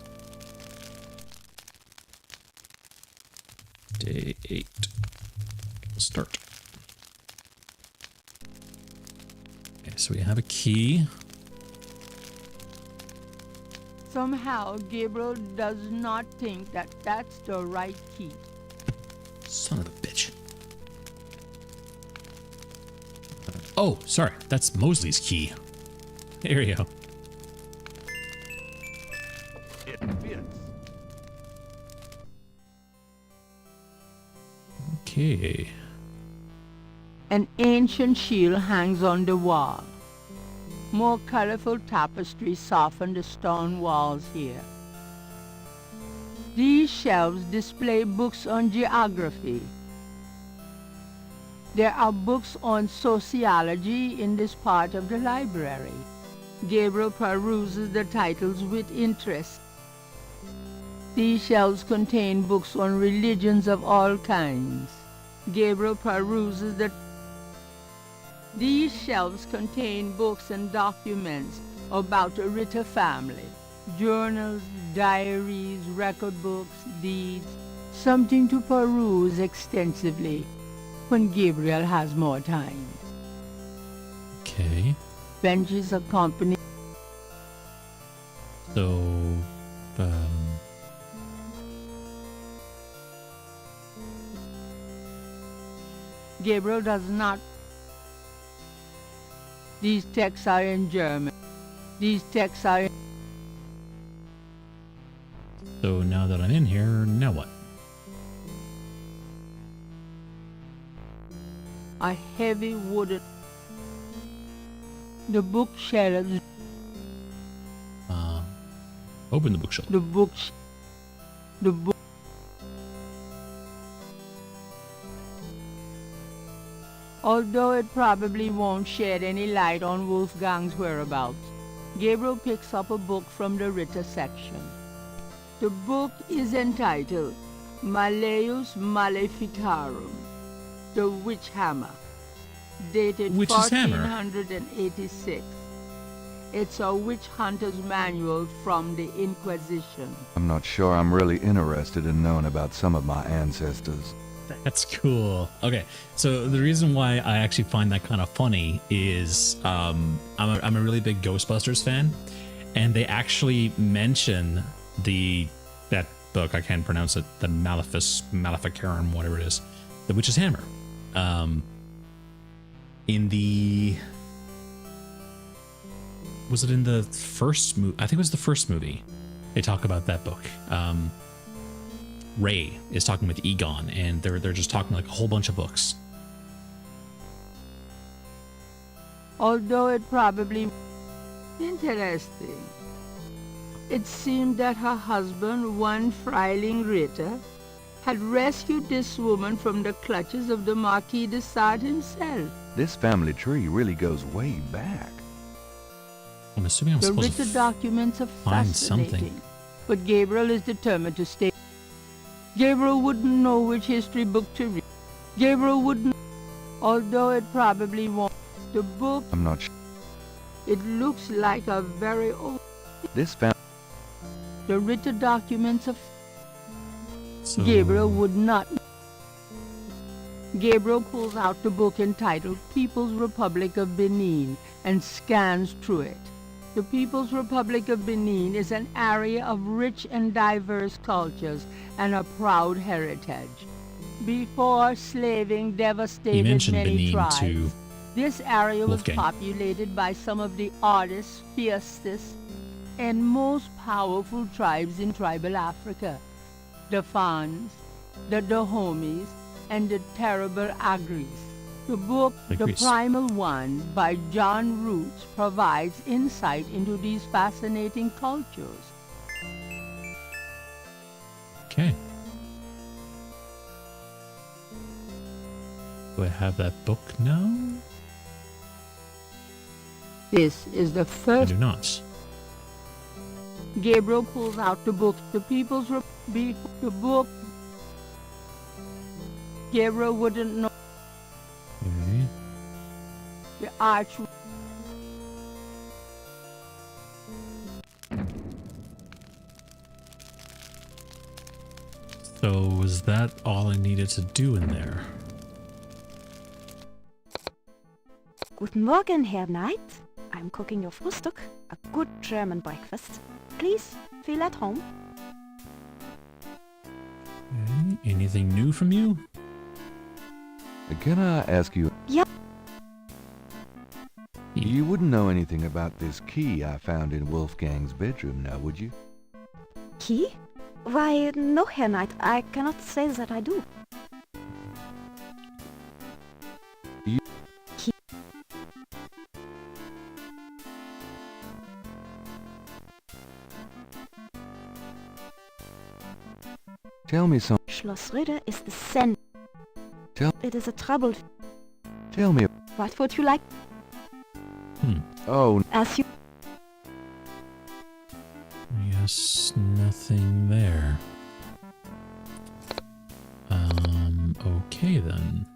Day 8. Start. Okay, so we have a key. Somehow, Gabriel does not think that that's the right key. Son of a bitch. Oh, sorry. That's Mosley's key. There you go. It fits. Okay. An ancient shield hangs on the wall. More colorful tapestry soften the stone walls here. These shelves display books on geography. There are books on sociology in this part of the library. Gabriel peruses the titles with interest. These shelves contain books on religions of all kinds. Gabriel peruses the... These shelves contain books and documents about the Ritter family. Journals, diaries, record books, deeds. Something to peruse extensively when Gabriel has more time. Okay. Benches accompany... So, Gabriel does not... These texts are in German. These texts are in... So now that I'm in here, now what? A heavy wooden... The bookshelves... Open the bookshelf. The books... The book... Although it probably won't shed any light on Wolfgang's whereabouts, Gabriel picks up a book from the Ritter section. The book is entitled Malleus Maleficarum, The Witch Hammer, dated Witch's Hammer? 1486. It's a witch hunter's manual from the Inquisition. I'm not sure I'm really interested in knowing about some of my ancestors. That's cool. Okay, so the reason why I actually find that kind of funny is I'm a really big Ghostbusters fan, and they actually mention that book, I can't pronounce it, the Maleficarum, whatever it is, the Witch's Hammer. In the... Was it in the first movie? I think it was the first movie. They talk about that book. Ray is talking with Egon, and they're just talking like a whole bunch of books. Although it probably... Interesting. It seemed that her husband, one Freiling Ritter, had rescued this woman from the clutches of the Marquis de Sade himself. This family tree really goes way back. I'm assuming I'm The supposed Ritter to documents are find fascinating, something. but Gabriel is determined to stay. Gabriel wouldn't know which history book to read. Gabriel wouldn't, although it probably won't. The book, I'm not sure. it looks like a very old... This family... The Ritter documents are... So... Gabriel would not... Gabriel pulls out the book entitled People's Republic of Benin and scans through it. The People's Republic of Benin is an area of rich and diverse cultures and a proud heritage. Before slaving devastated many Benin tribes, to this area was Wolfgang. populated by some of the oddest, fiercest, and most powerful tribes in tribal Africa. The Fans, the Dahomis, and the terrible Agris. The book, The Agris. Primal One, by John Roots, provides insight into these fascinating cultures. Okay. Do I have that book now? This is the I first... do not. Gabriel pulls out the book, The book. Gabriel wouldn't know. Okay. The arch... So was that all I needed to do in there? Guten Morgen, Herr Knight. I'm cooking your Frühstück, a good German breakfast. Please, feel at home. Okay. Anything new from you? Can I ask you... Yep. You wouldn't know anything about this key I found in Wolfgang's bedroom now, would you? Key? Why, no, Herr Knight, I cannot say that I do. Tell me some. Schloss Ritter is the center. Tell- It is a trouble. Tell me. What would you like? Oh, As you... Yes, nothing there. Okay then.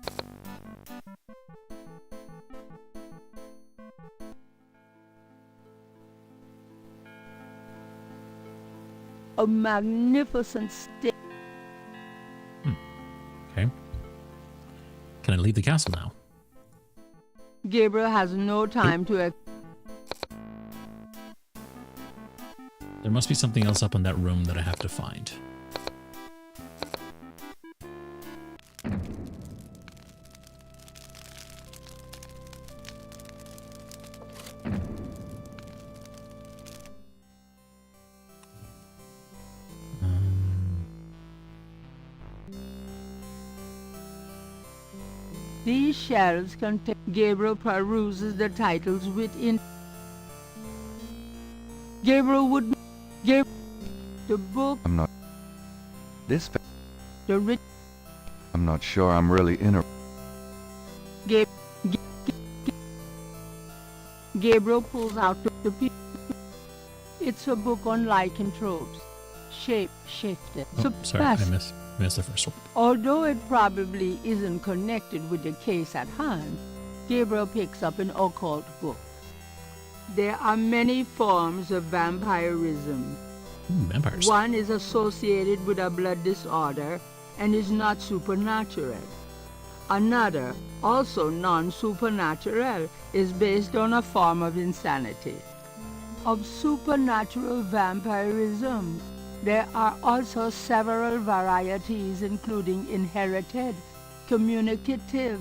A magnificent stick. Okay. Can I leave the castle now? Gabriel has no time to... There must be something else up in that room that I have to find. These shelves contain... Gabriel peruses the titles within... Gabriel would... The book... I'm not. This. The rich... I'm not sure I'm really Gabriel pulls out the people. It's a book on lycanthropes. Shape-shifted. Oh, sorry, I missed the first one. Although it probably isn't connected with the case at hand, Gabriel picks up an occult book. There are many forms of vampirism. Vampires. One is associated with a blood disorder and is not supernatural. Another, also non-supernatural, is based on a form of insanity. Of supernatural vampirism, there are also several varieties including inherited, communicative,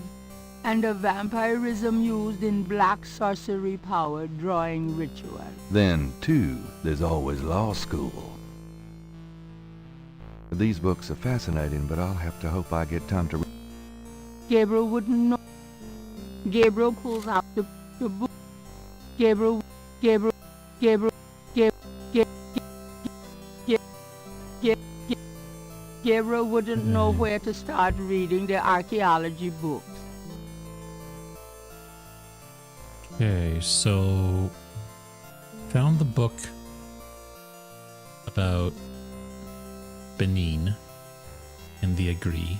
and a vampirism used in black sorcery power drawing ritual. Then, too, there's always law school. These books are fascinating, but I'll have to hope I get time to read. Gabriel wouldn't know. Gabriel pulls out the book. Gabriel wouldn't know where to start reading the archaeology books. Okay, so found the book about Benin and the Agree.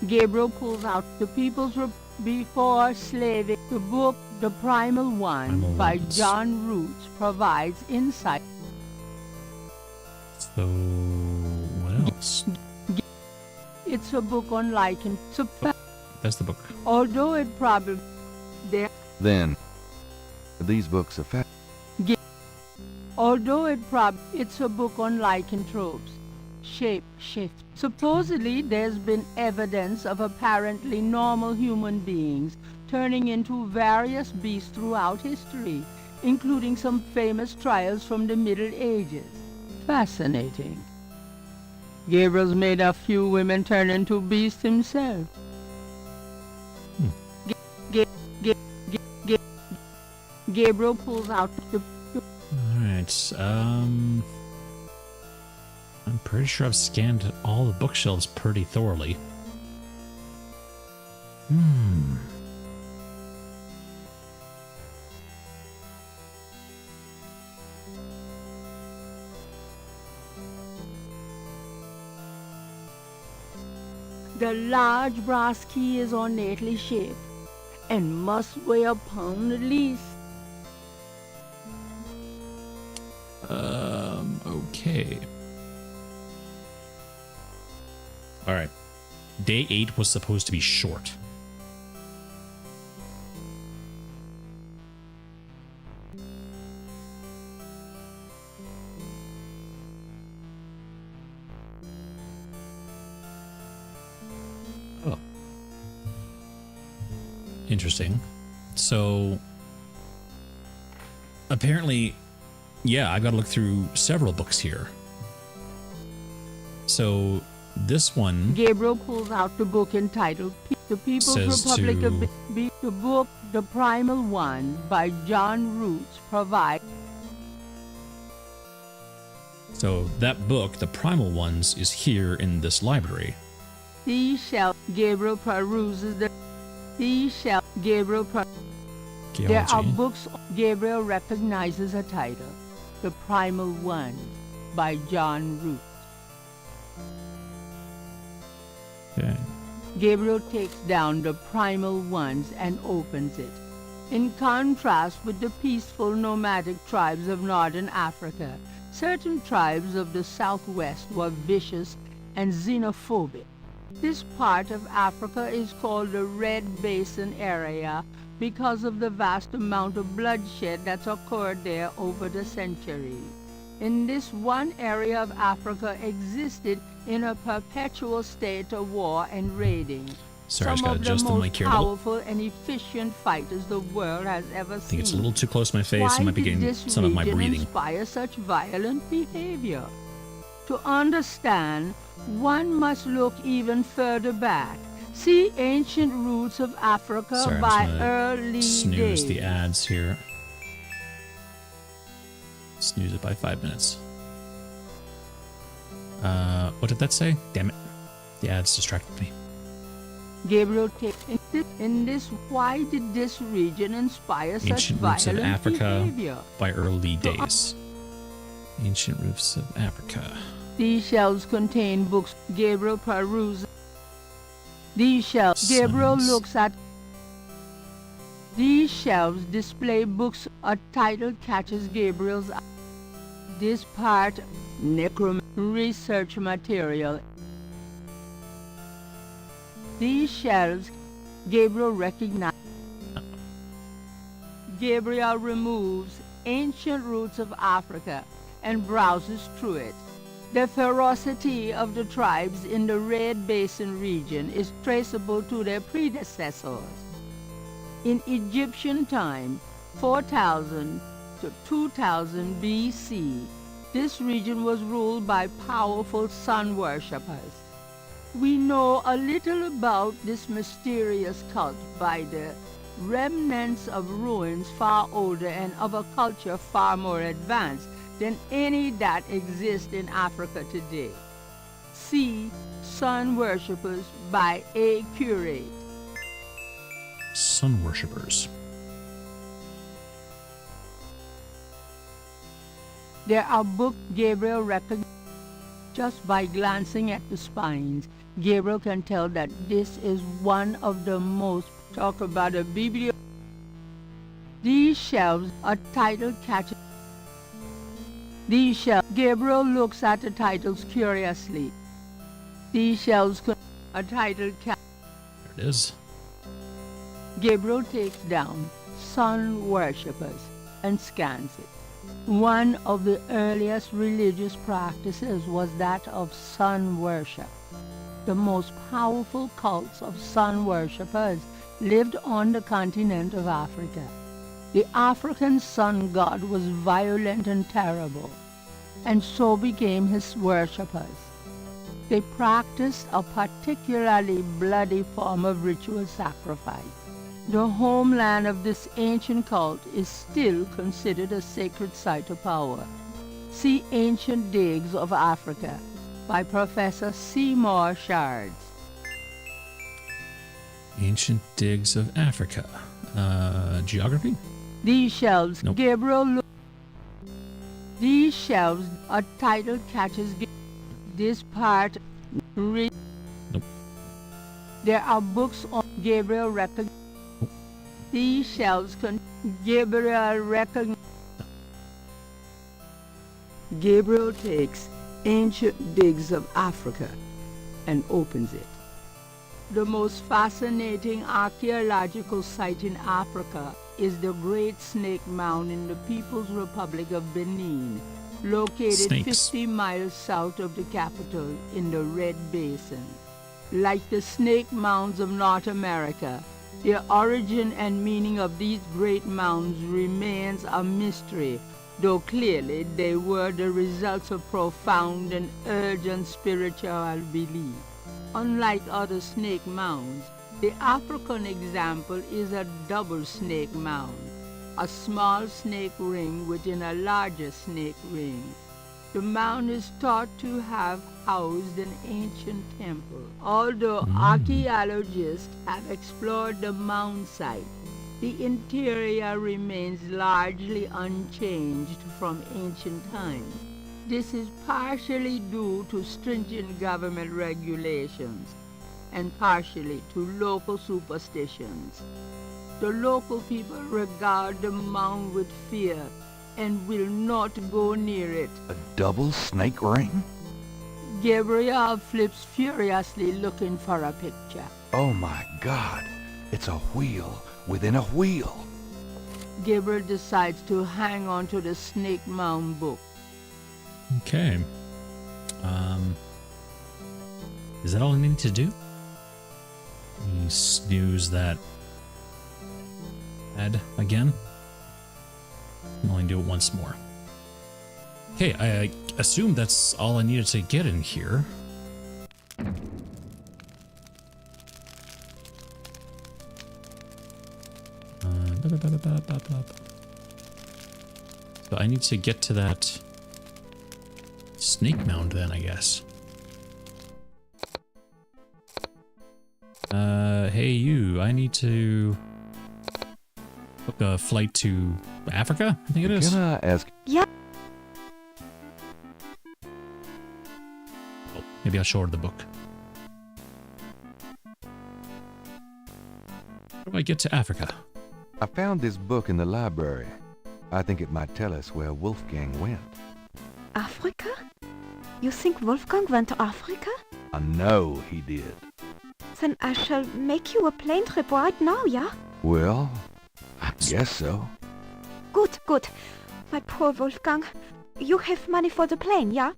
Gabriel pulls out the People's Before Slaving. The book, The Primal One, by John Roots, provides insight. So, what else? It's a book on lichen. That's the book. Although it probably... Then, these books are Although it's a book on lycanthropes. Shape-shift. Supposedly, there's been evidence of apparently normal human beings turning into various beasts throughout history, including some famous trials from the Middle Ages. Fascinating. Gabriel's made a few women turn into beasts himself. Gabriel pulls out the... Alright, I'm pretty sure I've scanned all the bookshelves pretty thoroughly. The large brass key is ornately shaped and must weigh a pound at least. Okay. Alright. Day 8 was supposed to be short. Oh. Interesting. So, apparently, yeah, I've got to look through several books here. So, this one... Gabriel pulls out the book entitled The People's Republic of the book, The Primal One, by John Roots, provides... So that book, The Primal Ones, is here in this library. Gabriel peruses the... There are books. Gabriel recognizes a title, The Primal Ones, by John Root. Okay. Gabriel takes down The Primal Ones and opens it. In contrast with the peaceful nomadic tribes of northern Africa, certain tribes of the southwest were vicious and xenophobic. This part of Africa is called the Red Basin area because of the vast amount of bloodshed that's occurred there over the centuries. In this one area of Africa existed in a perpetual state of war and raiding. Sorry, I just Some gotta of the adjust the mic most here a little. powerful and efficient fighters the world has ever I seen. think it's a little too close to my face. Why I might be did getting this some of my region breathing. inspire such violent behavior? To understand, one must look even further back. See Ancient Roots of Africa Sorry, I'm by just gonna early snooze days. the ads here. Snooze it by 5 minutes. What did that say? Damn it. The ads distracted me. Gabriel takes in this. Why did this region inspire such Ancient Roots of violent Africa behavior? by early days. Ancient Roots of Africa. These shelves contain books. Gabriel peruses. These shelves. Gabriel looks at. These shelves display books. A title catches Gabriel's eye. This part, research material. These shelves, Gabriel recognizes. Gabriel removes Ancient Roots of Africa and browses through it. The ferocity of the tribes in the Red Basin region is traceable to their predecessors. In Egyptian time, 4000 to 2000 BC, this region was ruled by powerful sun worshippers. We know a little about this mysterious cult by the remnants of ruins far older and of a culture far more advanced than any that exists in Africa today. See Sun Worshippers by A. Curate. Sun worshippers. There are books Gabriel recognizes. Just by glancing at the spines, Gabriel can tell that this is one of the most... Talk about a biblio... These shelves are title catches. These shelves... Gabriel looks at the titles curiously. These shelves are title catch. There it is. Gabriel takes down Sun Worshippers and scans it. One of the earliest religious practices was that of sun worship. The most powerful cults of sun worshippers lived on the continent of Africa. The African sun god was violent and terrible, and so became his worshippers. They practiced a particularly bloody form of ritual sacrifice. The homeland of this ancient cult is still considered a sacred site of power. See Ancient Digs of Africa by Professor Seymour Shards. Ancient Digs of Africa. Geography? These shelves, Nope. These shelves are title catches. This part. Nope. There are books on Gabriel record. These shelves Gabriel recognize. Gabriel takes Ancient Digs of Africa and opens it. The most fascinating archaeological site in Africa is the Great Snake Mound in the People's Republic of Benin, located Snakes. 50 miles south of the capital in the Red Basin. Like the snake mounds of North America, the origin and meaning of these great mounds remains a mystery, though clearly they were the results of profound and urgent spiritual belief. Unlike other snake mounds, the African example is a double snake mound, a small snake ring within a larger snake ring. The mound is thought to have housed an ancient temple. Although archaeologists have explored the mound site, the interior remains largely unchanged from ancient times. This is partially due to stringent government regulations and partially to local superstitions. The local people regard the mound with fear and will not go near it. A double snake ring? Gabriel flips furiously looking for a picture. Oh my God, it's a wheel within a wheel. Gabriel decides to hang on to the snake mound book. Okay. Is that all I need to do? You snooze that ad again. I'm only do it once more. Okay, I assume that's all I needed to get in here. So I need to get to that snake mound then, I guess. Hey you, I need to book a flight to Africa, I think it is. Can I ask? Yeah. Oh, maybe I'll show her the book. How do I get to Africa? I found this book in the library. I think it might tell us where Wolfgang went. Africa? You think Wolfgang went to Africa? I know he did. Then I shall make you a plane trip right now, yeah? Well, I guess so. Good, good. My poor Wolfgang. You have money for the plane, yeah?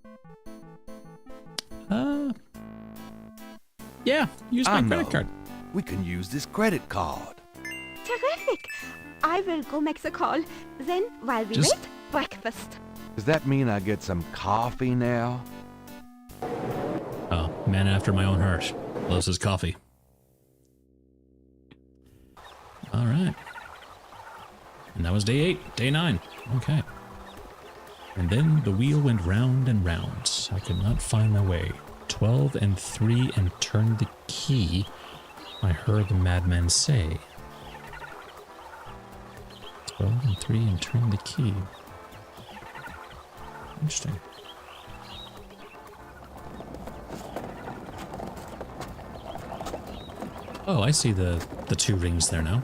Yeah, use my credit card. We can use this credit card. Terrific. I will go make the call. Then, while we wait, breakfast. Does that mean I get some coffee now? Oh, man after my own heart. Loves his coffee. Alright. And that was day 8. Day 9. Okay. And then the wheel went round and round. I could not find my way. 12 and 3 and turn the key, I heard the madman say. 12 and 3 and turn the key. Interesting. Oh, I see the 2 rings there now.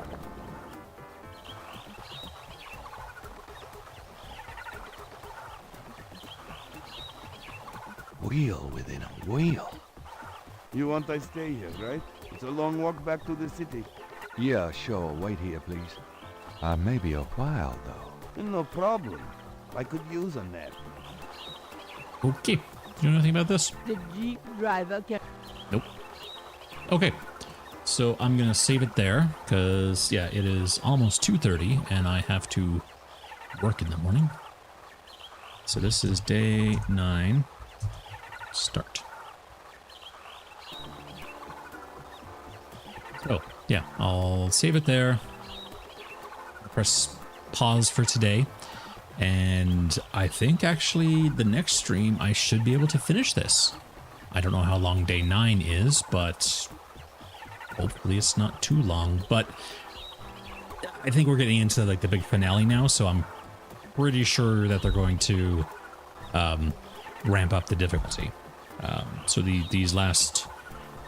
Wheel within a wheel. You want I stay here, right? It's a long walk back to the city. Yeah, sure. Wait here, please. I may be a while, though. No problem. I could use a nap. Okay. You know anything about this? The Jeep driver can... Nope. Okay. So I'm going to save it there because, yeah, it is almost 2:30 and I have to work in the morning. So this is day 9. Start. Oh, yeah, I'll save it there. Press pause for today. And I think actually the next stream I should be able to finish this. I don't know how long day 9 is, but hopefully it's not too long. But I think we're getting into like the big finale now, so I'm pretty sure that they're going to ramp up the difficulty. So these last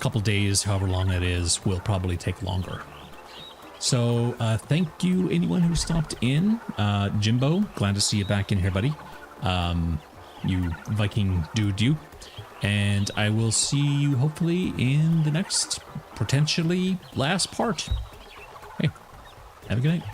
couple days, however long it is, will probably take longer. So thank you anyone who stopped in. Jimbo, glad to see you back in here, buddy. You Viking dude, you. And I will see you hopefully in the next, potentially last part. Hey, have a good night.